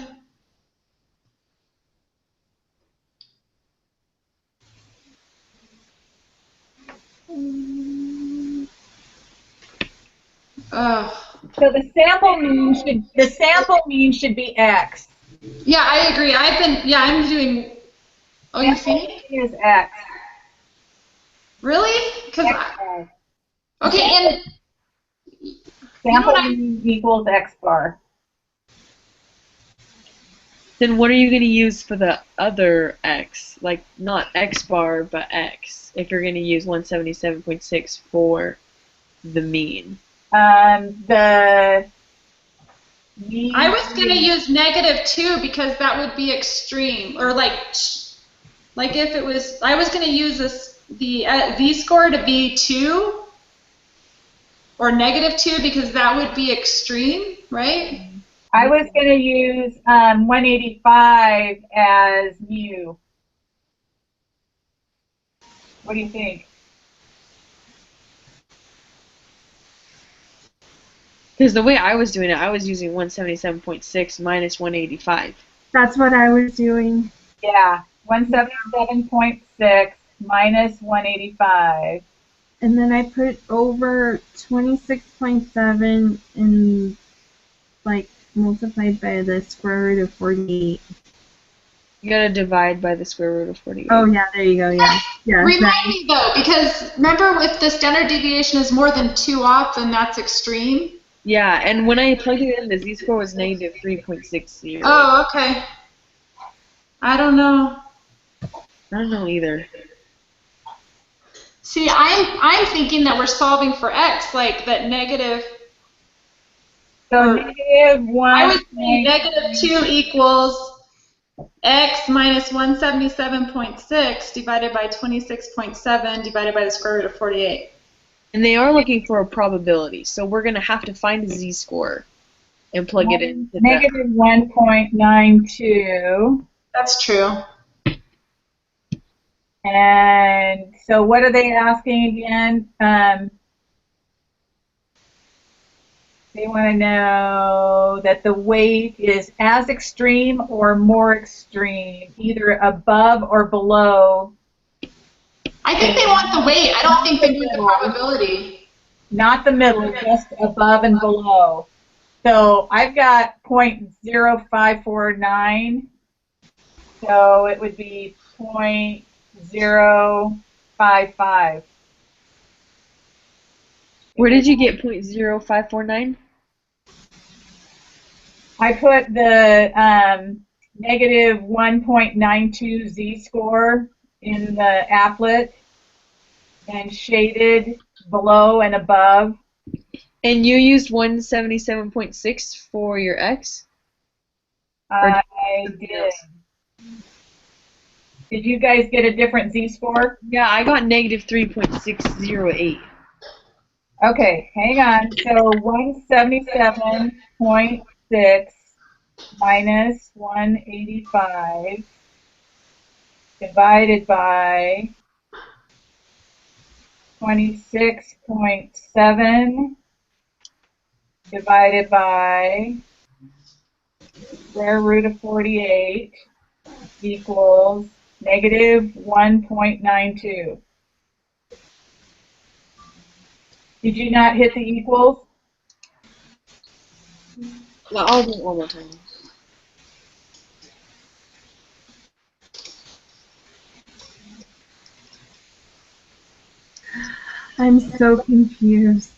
So the sample mean should be X. Yeah, I agree. I'm doing. Oh, you think? Is X. Really? Because X. okay, and sample what I- mean equals X bar. Then what are you going to use for the other x? Like not x bar, but x. If you're going to use 177.6 for the mean. The mean. I was going to use -2 because that would be extreme, or like if it was, I was going to use the z-score to be 2 or -2 because that would be extreme, right? I was going to use 185 as mu. What do you think? Because the way I was doing it, I was using 177.6 minus 185. That's what I was doing. Yeah, 177.6 minus 185. And then I put over 26.7 and like multiplied by the square root of 48. You gotta divide by the square root of 48. Oh yeah, there you go. Yeah. Yeah. Remind me though, because remember if the standard deviation is more than 2 off, then that's extreme. Yeah, and when I plugged it in, the z-score was negative 3.60. Oh, okay. I don't know. I don't know either. See, I'm thinking that we're solving for x, like that negative. So negative 1. I would say -2 equals x minus 177.6 divided by 26.7 divided by the square root of 48. And they are looking for a probability, so we're going to have to find a z-score and plug it in. Negative 1.92. That's true. And so what are they asking again? They want to know that the weight is as extreme or more extreme, either above or below. I think they want the weight. I don't think they want the probability. Not the middle, just above and below. So I've got 0.0549. So it would be 0.055. Where did you get 0.0549? I put the negative 1.92 z-score in the applet and shaded below and above. And you used 177.6 for your x? I did. Did you guys get a different z-score? Yeah, I got negative 3.608. Okay, hang on. So 177.6 minus 185 divided by 26.7 divided by square root of 48 equals negative 1.92. Did you not hit the equals? Well, I'll do it one more time. I'm so confused.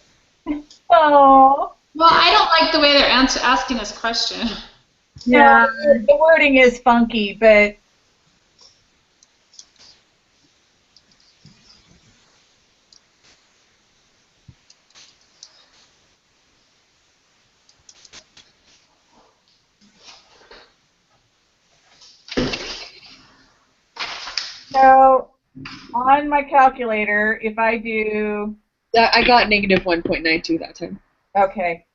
Oh. Well, I don't like the way they're asking this question. Yeah. No, the wording is funky, but so on my calculator, if I do, I got negative 1.92 that time. okay,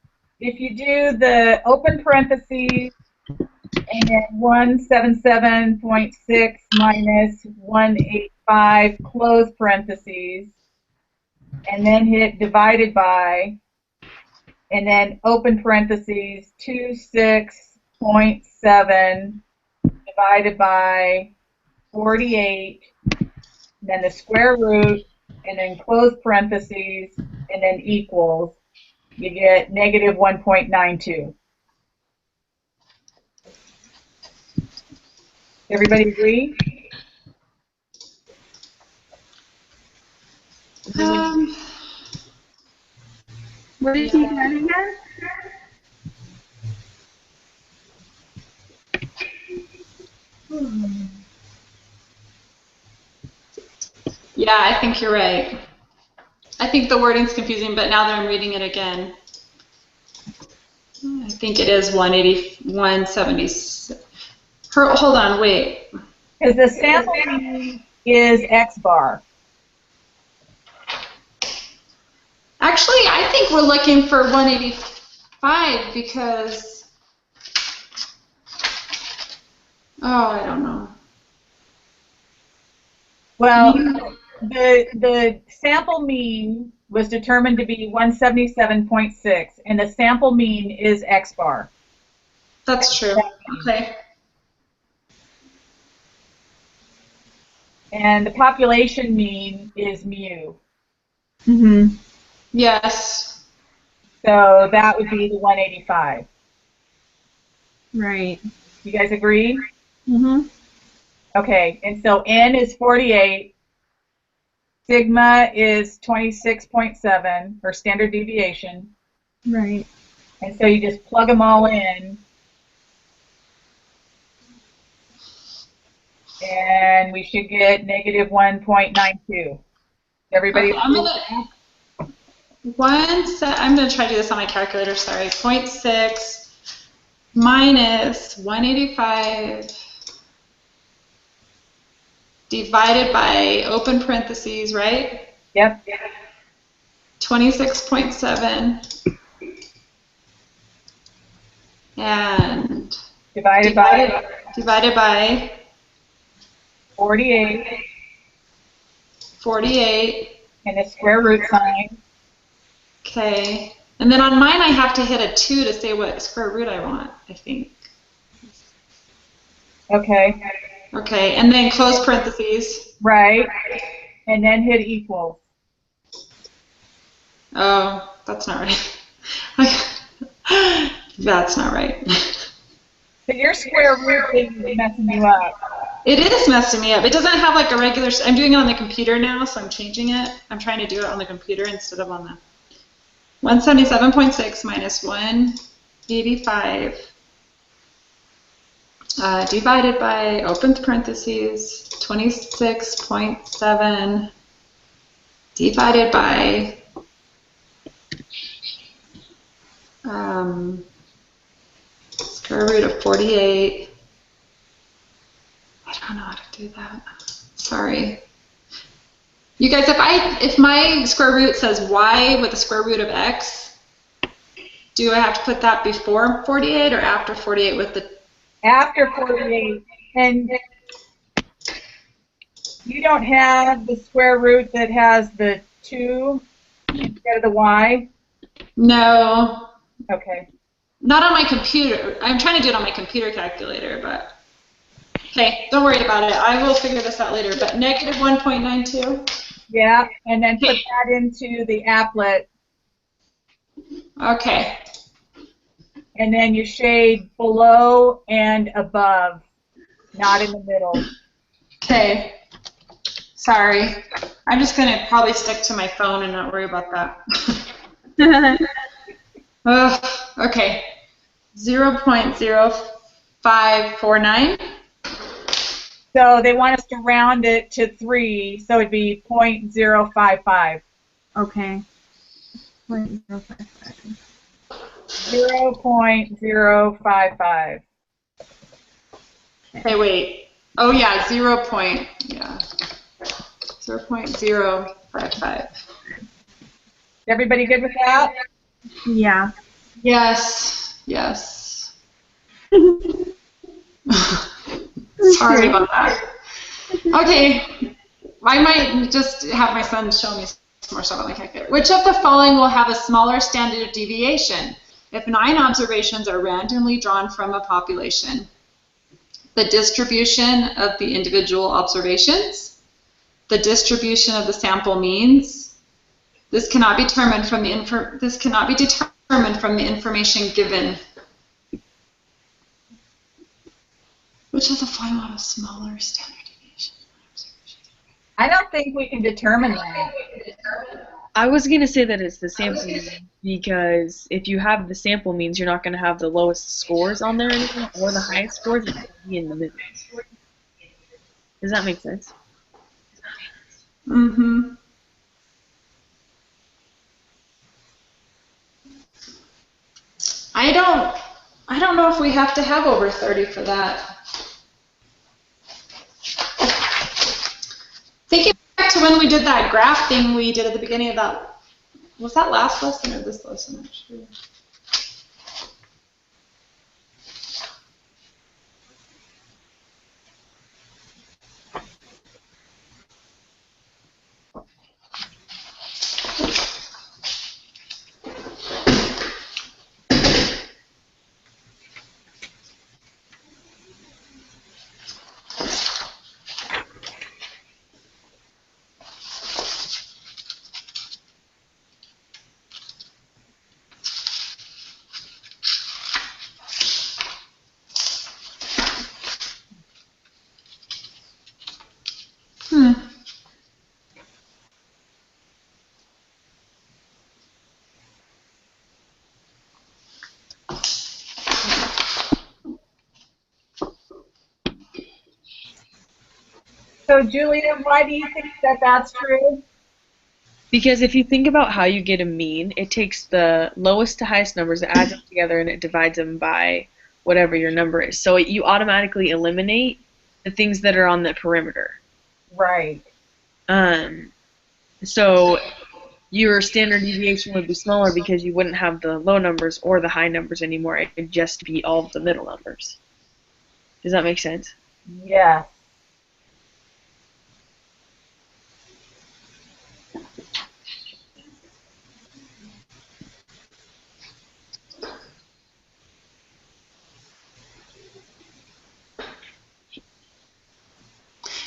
if you do the open parentheses and then 177.6 minus 185 close parentheses, and then hit divided by, and then open parentheses 26.7 divided by 48, then the square root, and then close parentheses, and then equals, you get negative 1.92. Everybody agree? What did you get again? Yeah, I think you're right. I think the wording's confusing, but now that I'm reading it again, I think it is 180, 170. Hold on, wait. Because the sample mean is X bar. Actually, I think we're looking for 185 because, I don't know. Well, the sample mean was determined to be 177.6, and the sample mean is X bar. That's true. Okay. And the population mean is mu. Mm-hmm. Yes. So that would be the 185. Right. You guys agree? Mm-hmm. Okay, and so N is 48, sigma is 26.7, or standard deviation, Right. and so you just plug them all in, and we should get negative 1.92. Everybody Okay, agree? I'm gonna try to do this on my calculator. Sorry, 0.6 minus 185 divided by open parentheses, right? Yep. 26.7 and Divided by divided by 48, 48. and the square root sign. Okay. And then on mine, I have to hit a 2 to say what square root I want, I think. Okay. Okay, and then close parentheses. Right. And then hit equals. Oh, that's not right. That's not right. So your square root thing is messing you up. It is messing me up. It doesn't have like a regular, I'm doing it on the computer now, so I'm changing it. I'm trying to do it on the computer instead of on the 177.6 minus 185 divided by, open parentheses, 26.7 divided by square root of 48. I don't know how to do that. Sorry. You guys, if my square root says y with the square root of x, do I have to put that before 48 or after 48 with the... After 48, and you don't have the square root that has the 2 instead of the y? No. Okay. Not on my computer. I'm trying to do it on my computer calculator, but... Okay, don't worry about it. I will figure this out later, but negative 1.92? Yeah, and then put that into the applet, Okay. and then you shade below and above, not in the middle. Okay. Sorry. I'm just going to probably stick to my phone and not worry about that. Okay. 0.0549. So they want us to round it to 3, so it'd be 0.055. Okay. 0.055. 0.055. Hey, wait. Oh, yeah, 0.055. Everybody good with that? Yeah. Yes. Yes. Sorry about that. Okay. I might just have my son show me some more stuff on the calculator. Which of the following will have a smaller standard deviation if 9 observations are randomly drawn from a population? The distribution of the individual observations, the distribution of the sample means. This cannot be determined from the information given. Which of the following will have a smaller standard deviation? I don't think we can determine that. I was gonna say that it's the sample mean. because if you have the sample means, you're not going to have the lowest scores on there anymore, or the highest scores. It's going to be in the middle. Does that make sense? Mm-hmm. I don't know if we have to have over 30 for that. Thinking back to when we did that graph thing we did at the beginning of that, was that last lesson or this lesson actually? So, Julia, why do you think that that's true? Because if you think about how you get a mean, it takes the lowest to highest numbers, it adds them together, and it divides them by whatever your number is. So you automatically eliminate the things that are on the perimeter. Right. So your standard deviation would be smaller because you wouldn't have the low numbers or the high numbers anymore. It would just be all of the middle numbers. Does that make sense? Yes.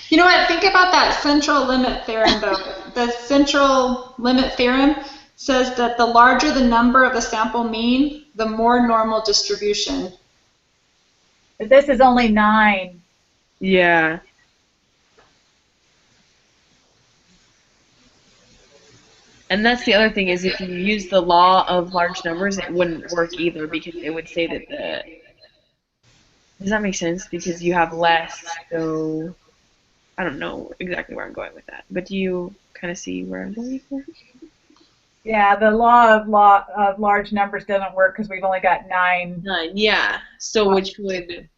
You know what? Think about that central limit theorem, though. The central limit theorem says that the larger the number of the sample mean, the more normal distribution. But this is only 9. Yeah. And that's the other thing is if you use the law of large numbers, it wouldn't work either because it would say that the... Does that make sense? Because you have less, so... I don't know exactly where I'm going with that. But do you kind of see where I'm going with that? Yeah, the law of large numbers doesn't work because we've only got 9. 9, yeah. So which would...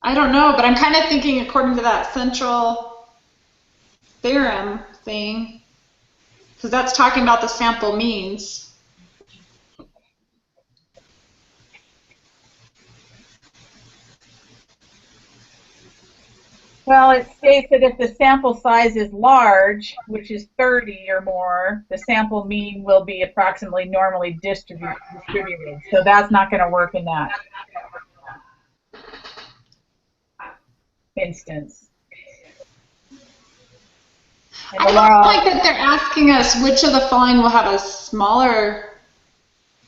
I don't know, but I'm kind of thinking according to that central theorem thing, because that's talking about the sample means. Well, it states that if the sample size is large, which is 30 or more, the sample mean will be approximately normally distributed. So that's not going to work in that instance. And I the don't law, like that they're asking us which of the following will have a smaller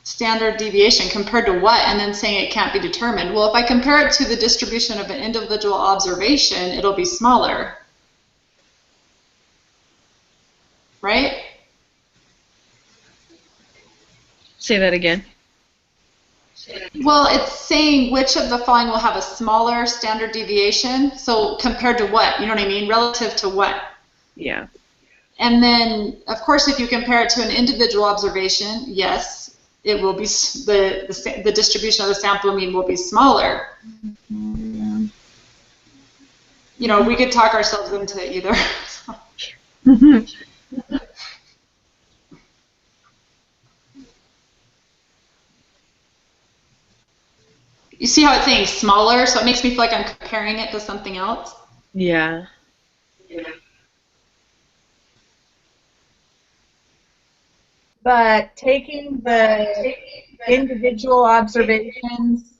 standard deviation compared to what, and then saying it can't be determined. Well, if I compare it to the distribution of an individual observation, it'll be smaller. Right? Say that again. Well, it's saying which of the following will have a smaller standard deviation. So compared to what? You know what I mean? Relative to what? Yeah. And then, of course, if you compare it to an individual observation, yes, it will be the distribution of the sample mean will be smaller. You know, we could talk ourselves into either. You see how it's saying smaller, so it makes me feel like I'm comparing it to something else. Yeah. but taking the individual observations,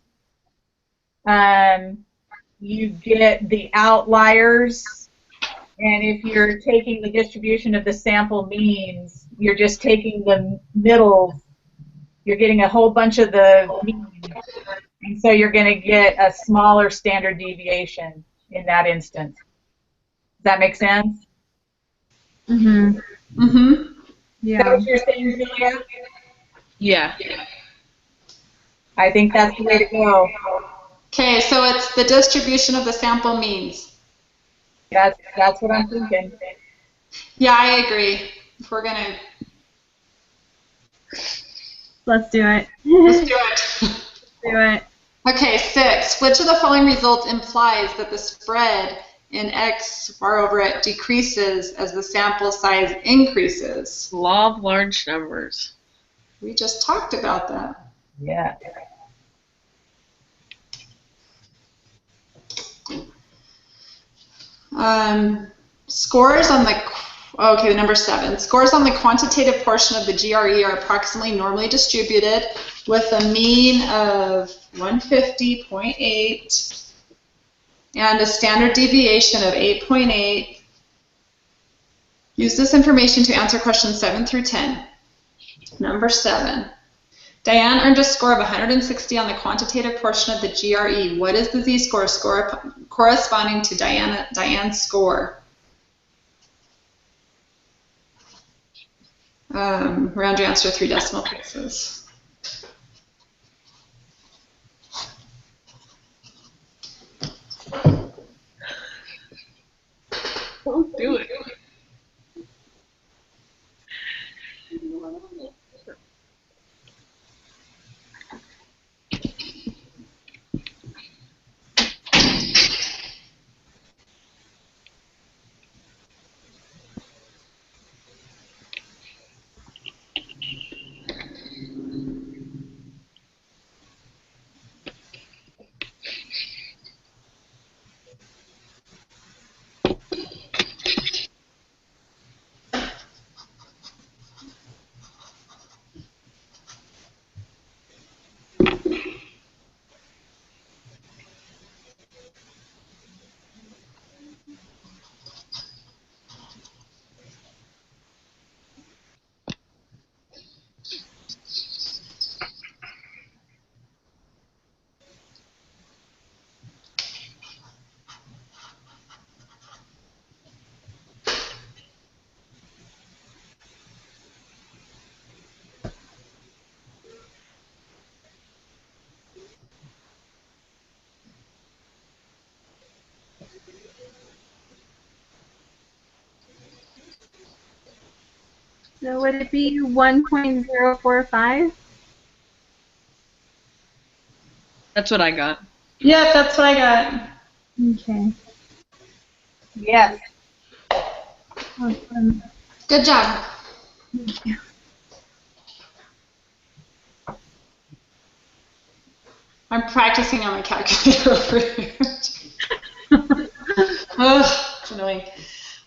you get the outliers, and if you're taking the distribution of the sample means, you're just taking the middle, you're getting a whole bunch of the means, and so you're going to get a smaller standard deviation in that instance. Does that make sense? Mm-hmm. Mm-hmm. Is that Yeah. what you're saying, Julia? Yeah. I think that's the way to go. Okay, so it's the distribution of the sample means. That's what I'm thinking. Yeah, I agree. If we're gonna, Let's do it. let's do it. do it. Okay, 6. Which of the following results implies that the spread in x bar over it decreases as the sample size increases? Law of large numbers. We just talked about that. Yeah. Scores on the, okay, number 7. Scores on the quantitative portion of the GRE are approximately normally distributed with a mean of 150.8 and a standard deviation of 8.8. Use this information to answer questions 7 through 10. Number 7. Diane earned a score of 160 on the quantitative portion of the GRE. What is the z-score corresponding to Diane's score? Round your answer to 3 decimal places. Don't do it. So would it be 1.045? That's what I got. Yep, that's what I got. Okay. Yes. Awesome. Good job. Thank you. I'm practicing on my calculator over here. Ugh, it's annoying.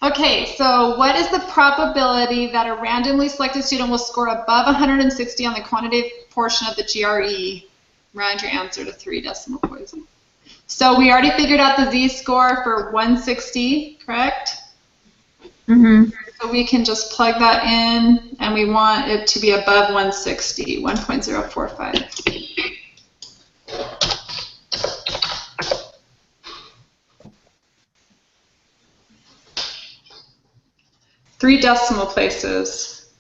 Okay, so what is the probability that a randomly selected student will score above 160 on the quantitative portion of the GRE? Round your answer to 3 decimal points. So we already figured out the z-score for 160, correct? Mm-hmm. So we can just plug that in, and we want it to be above 160, 1.045. Three decimal places.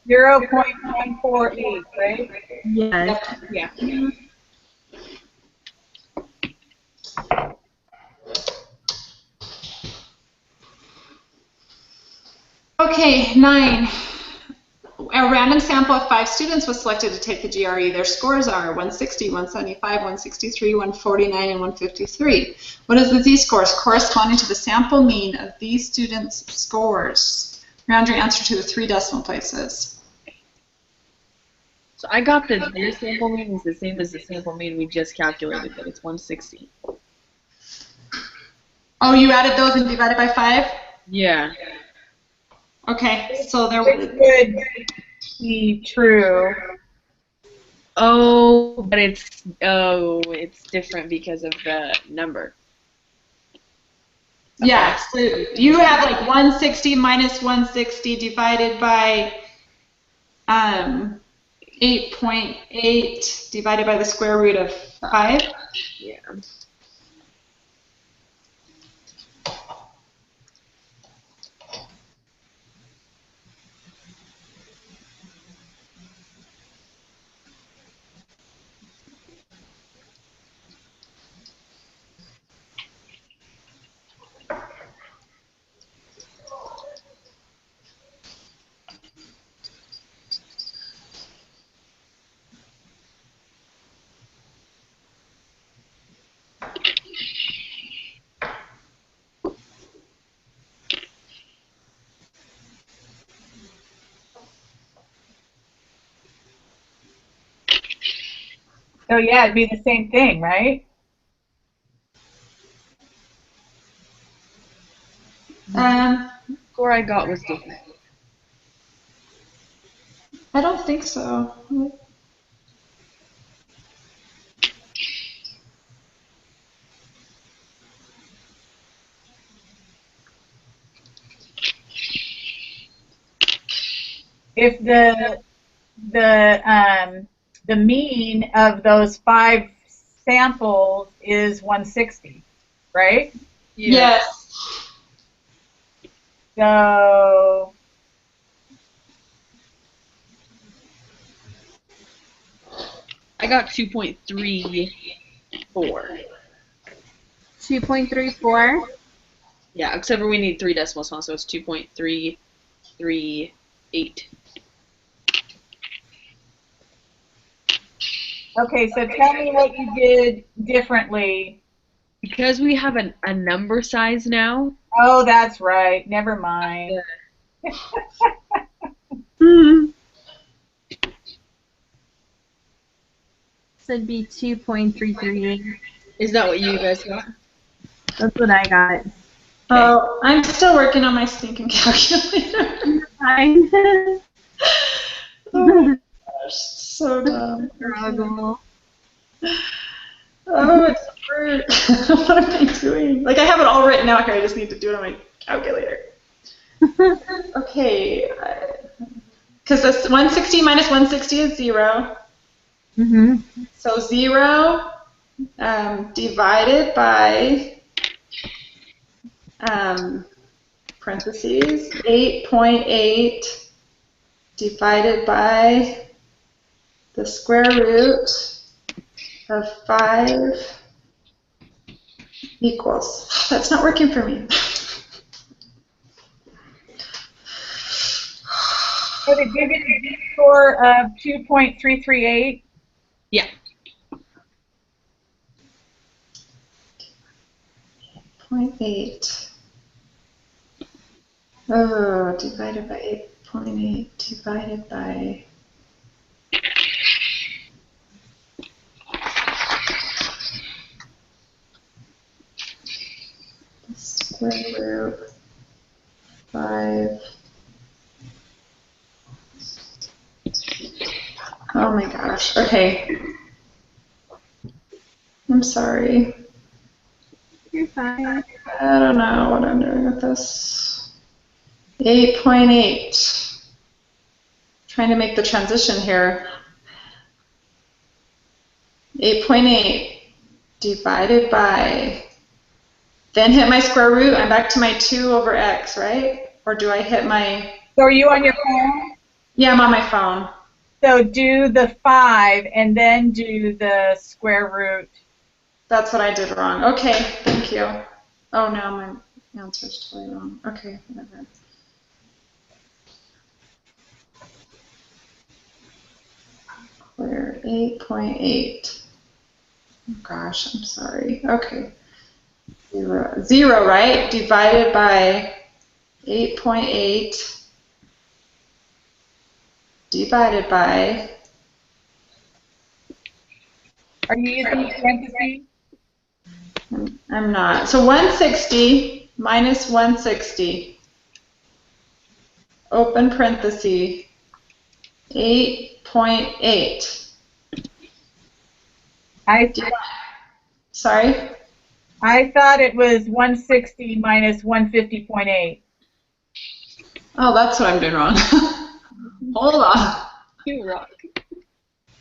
0.148, right? Yes. Yeah. Okay, 9. A random sample of 5 students was selected to take the GRE. Their scores are 160, 175, 163, 149, and 153. What is the z-scores corresponding to the sample mean of these students' scores? Round your answer to the 3 decimal places. So I got that their sample mean is the same as the sample mean we just calculated, that it's 160. Oh, you added those and divided by 5? Yeah. Okay, so there Which would be true. Oh, but it's different because of the number. yeah, so you have like 160 minus 160 divided by 8.8 divided by the square root of 5. Yeah. So yeah, it'd be the same thing, right? Score I got was different. I don't think so. If the mean of those 5 samples is 160, right? Yes. So I got 2.34. 2.34. Yeah, except for we need 3 decimal points, so it's 2.338. okay, so tell me what you did differently. Because we have a number size now, Oh, that's right. Never mind. So it'd be 2.338. is that what you guys got? That's what I got. Oh, I'm still working on my stinking calculator. Fine. Oh my gosh, so dumb. Struggle. Oh, it's hurt. What am I doing? Like, I have it all written out here. I just need to do it on my calculator. Okay. Because this 160 minus 160 is 0. Mm-hmm. So 0 divided by parentheses 8.8 divided by the square root of 5 equals. That's not working for me. So did you get a score of 2.338? Yeah. 0.8. Oh, divided by 8.8 divided by the square root 5. Oh my gosh. Okay. I'm sorry. You're fine. I don't know what I'm doing with this. 8.8. Trying to make the transition here. 8.8 divided by, then hit my square root. I'm back to my 2 over x, right? Or do I hit my, So are you on your phone? yeah, I'm on my phone. So do the 5 and then do the square root. That's what I did wrong. Okay, thank you. Oh, no, my answer's totally wrong. Okay, whatever. Clear 8.8. Oh, gosh, I'm sorry. Okay. 0, right? Divided by 8.8 divided by, Are you using parentheses? I'm not. So 160 minus 160, open parenthesis, 8.8. Sorry? I thought it was 160 minus 150.8. Oh, that's what I'm doing wrong. Hold on. You rock.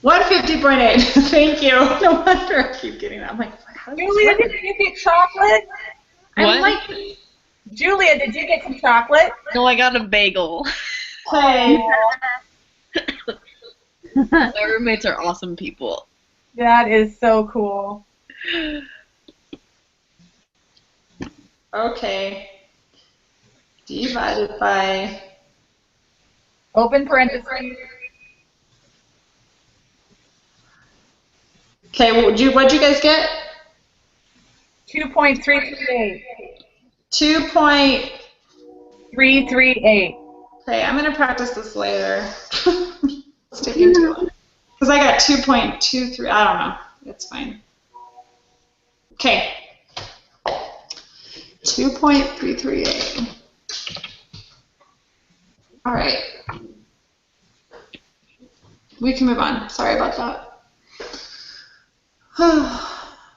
150.8. Thank you. No wonder I keep getting that. I'm like, how does Julia, did you get chocolate? I'm What? like, Julia, did you get some chocolate? No, I got a bagel. hey. My roommates are awesome people. That is so cool. Okay. Divided by, Open parentheses. okay, what'd you guys get? 2.338. 2. 338. Okay, I'm gonna practice this later. It's taking too long. Because I got 2.23. I don't know. It's fine. Okay. 2.338. All right. We can move on. Sorry about that.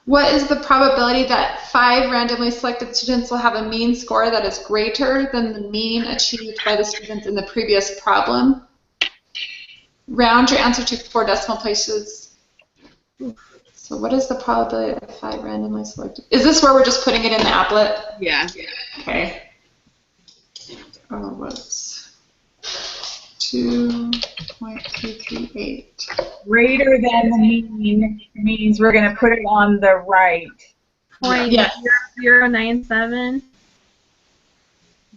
What is the probability that 5 randomly selected students will have a mean score that is greater than the mean achieved by the students in the previous problem? Round your answer to 4 decimal places. So what is the probability of 5 randomly selected? Is this where we're just putting it in the applet? Yeah. Okay. Oh, whoops. 2.338. Greater than the mean means we're going to put it on the right. Point Yes. 0.097.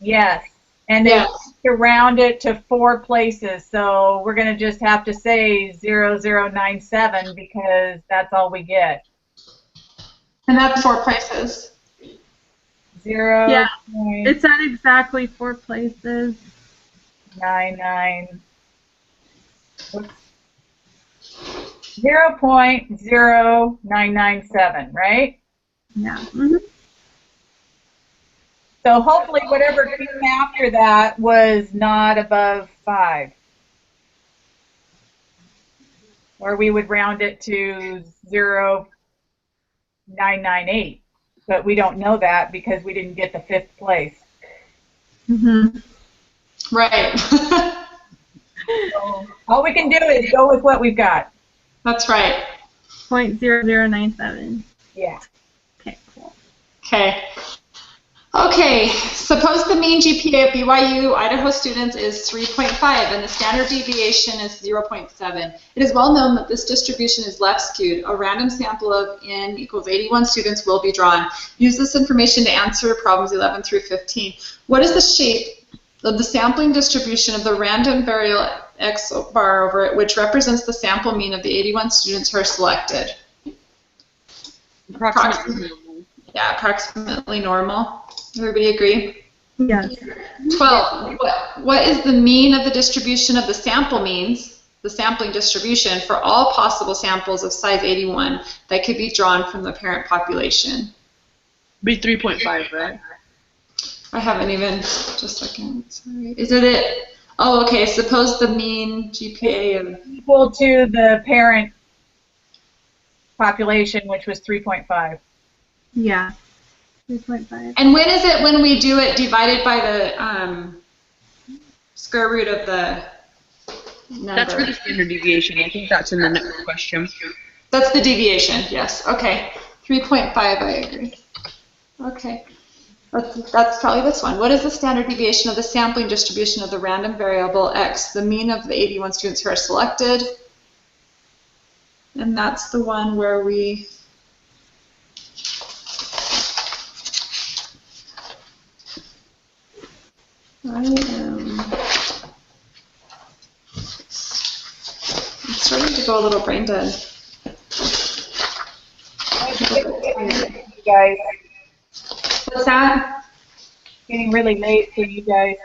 Yes. And then Yes. to round it to 4 places. So we're going to just have to say 0097 because that's all we get. And that's 4 places. 0. Yeah. It's at exactly 4 places. 99. 0.0997, right? Yeah. Mm-hmm. So hopefully whatever came after that was not above 5. Or we would round it to 0.998. But we don't know that because we didn't get the 5th place. Mm-hmm. Right. So all we can do is go with what we've got. That's right. 0.0097. Yeah. Okay, cool. Okay. Okay, suppose the mean GPA of BYU Idaho students is 3.5 and the standard deviation is 0.7. It is well known that this distribution is left skewed. A random sample of n equals 81 students will be drawn. Use this information to answer problems 11 through 15. What is the shape of the sampling distribution of the random variable x bar over it, which represents the sample mean of the 81 students who are selected? Approximately. Yeah, approximately normal. Everybody agree? Yes. 12. What is the mean of the distribution of the sample means, the sampling distribution, for all possible samples of size 81 that could be drawn from the parent population? Be 3.5, right? I haven't even, just a second, sorry. Is it, oh, okay, suppose the mean GPA of, Equal to the parent population, which was 3.5. Yeah. 3.5. and when is it when we do it divided by the square root of the number? That's for the standard deviation. I think that's in the next question. That's the deviation, yes. Okay. 3.5, I agree. Okay. That's probably this one. What is the standard deviation of the sampling distribution of the random variable x, the mean of the 81 students who are selected? And that's the one where we... I'm starting to go a little brain dead. You guys, What's that? getting really late for you guys.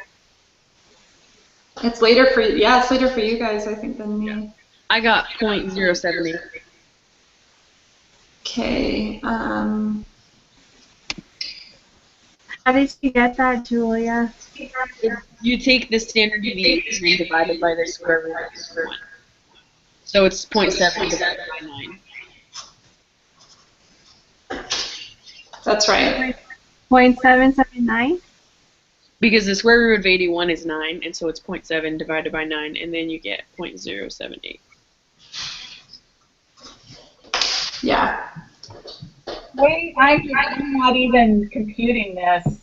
It's later for you. Yeah, it's later for you guys, I think, than me. I got 0.078. Okay. How did you get that, Julia? You take the standard deviation and divide it by the square root of 1. So it's 0.7 divided by 9. That's right. 0.779? Because the square root of 81 is 9, and so it's 0.7 divided by 9, and then you get 0.078. Yeah. Wait, I'm not even computing this.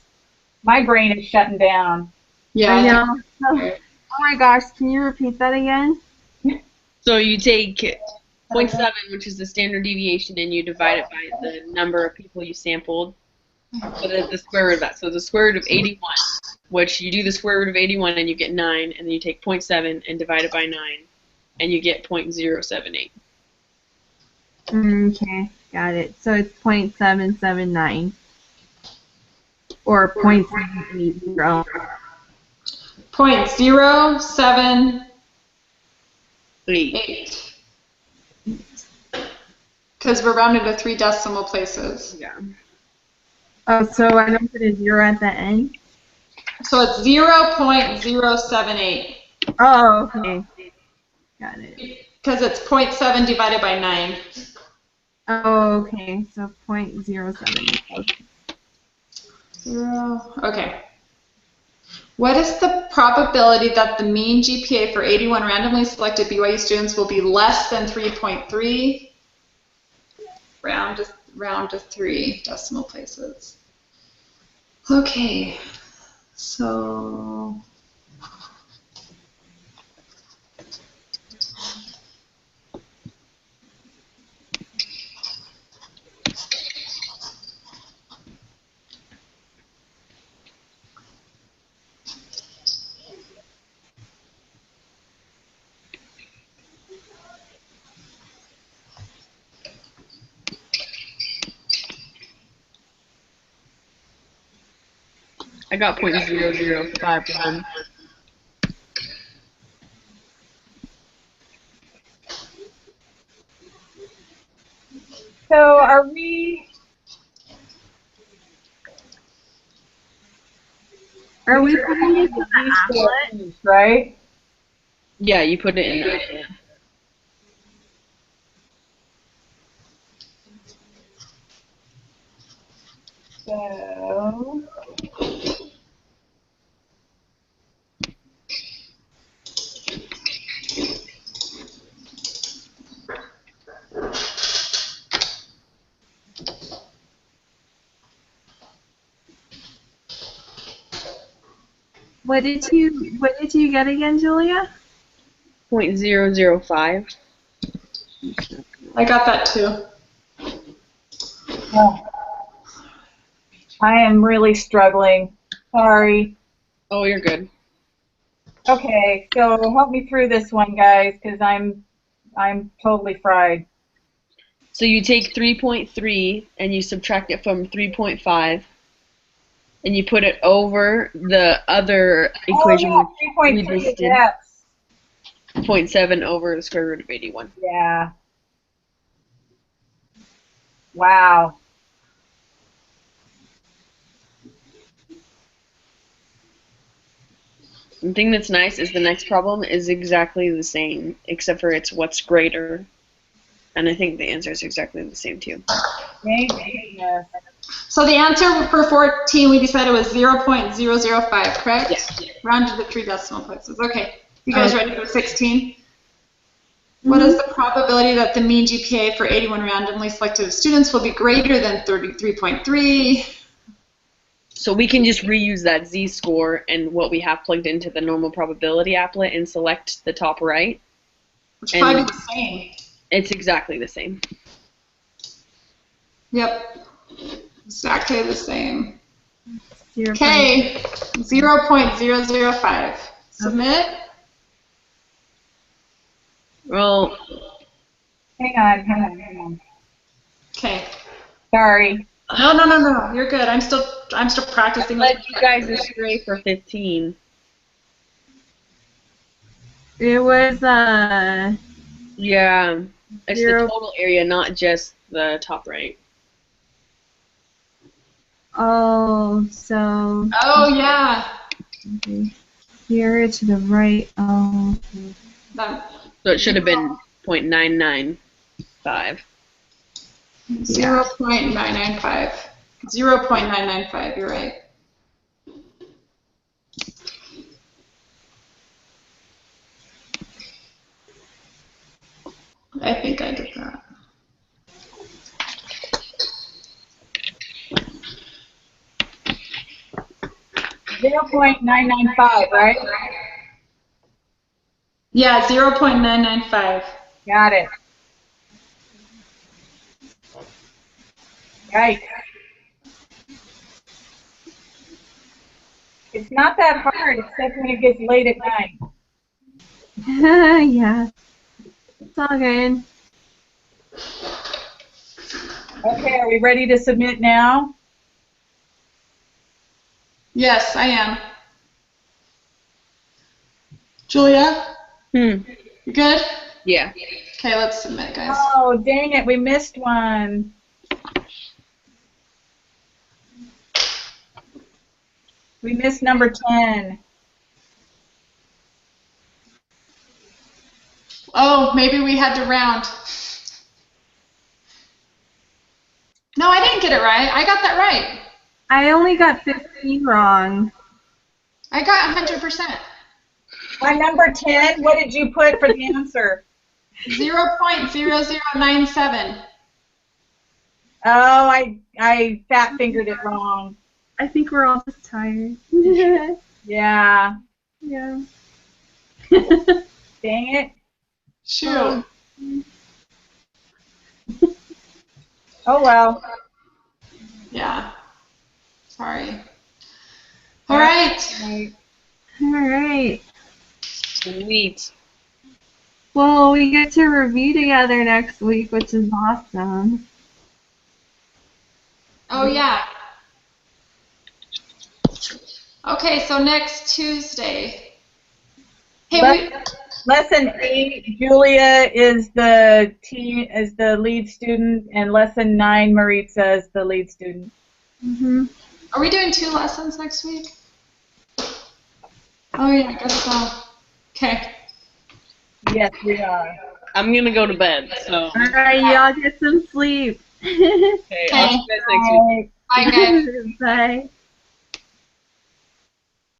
My brain is shutting down. Yeah. I know. Oh my gosh, can you repeat that again? So you take 0.7, which is the standard deviation, and you divide it by the number of people you sampled. So that's the square root of that. So the square root of 81, which you do the square root of 81 and you get 9, and then you take 0.7 and divide it by 9, and you get 0.078. Okay, got it. So it's 0.779. Or 0.780. 0.078. because we're rounded to 3 decimal places. Yeah. Oh, so I don't put a 0 at the end? So it's 0.078 Oh, okay. Got it. because it's 0.7 divided by 9. Oh, okay. So 0.07. Okay. 0. Okay. What is the probability that the mean GPA for 81 randomly selected BYU students will be less than 3.3? Round to 3 decimal places. Okay. So I got 0.005%. So are we? Are we putting it to the applet? Right? Yeah, you put it in there. So. What did you get again, Julia? 0.005. I got that too. Oh, I am really struggling. Sorry. Oh, you're good. Okay, so help me through this one, guys, because I'm totally fried. So you take 3.3 and you subtract it from 3.5, and you put it over the other equation Oh yeah, we 3.3 just did. yes. 0.7 over the square root of 81. Yeah. Wow. The thing that's nice is the next problem is exactly the same, except for it's what's greater. And I think the answer is exactly the same too. Thank goodness. So the answer for 14 we decided was 0.005, correct? Yeah. Rounded to 3 decimal places. Okay. You guys ready for 16? Mm-hmm. What is the probability that the mean GPA for 81 randomly selected students will be greater than 33.3? So we can just reuse that z-score and what we have plugged into the normal probability applet and select the top right. Which is probably the same. It's exactly the same. Yep. Exactly the same. 0. Okay. 0.005. Submit. Well, Hang on. Okay. Sorry. No. You're good. I'm still practicing. let you guys astray for 15. It was Yeah, it's the 0. total area, not just the top right. Oh, so Oh yeah. okay. Here to the right. Oh, okay. So it should have been 0.995. 0.995. 0.995. You're right. I think I did that. $0.995, right? Yeah, 0.995. Got it. Right. It's not that hard, except when it gets late at night. Yeah. It's all good. Okay, are we ready to submit now? Yes, I am. Julia, Hmm. you good? Yeah. Okay, let's submit, guys. Oh, dang it, we missed one. We missed number 10. Oh, maybe we had to round. No, I didn't get it right. I got that right. I only got 15 wrong. I got 100%. On number 10, what did you put for the answer? 0.0097. Oh, I fat fingered it wrong. I think we're all just tired. Yeah. Yeah. Dang it. Shoot. Oh well. Yeah. Sorry. All right. Right. All right. Sweet. Well, we get to review together next week, which is awesome. Oh, yeah. Okay, so next Tuesday. Hey, Lesson 8, Julia is the lead student, and lesson 9, Maritza is the lead student. Mhm. are we doing 2 lessons next week? Oh, yeah, I guess so. Okay. Yes, we are. I'm gonna go to bed, so. All right, y'all get some sleep. Okay, I'll see you guys next week. Bye, guys. Bye.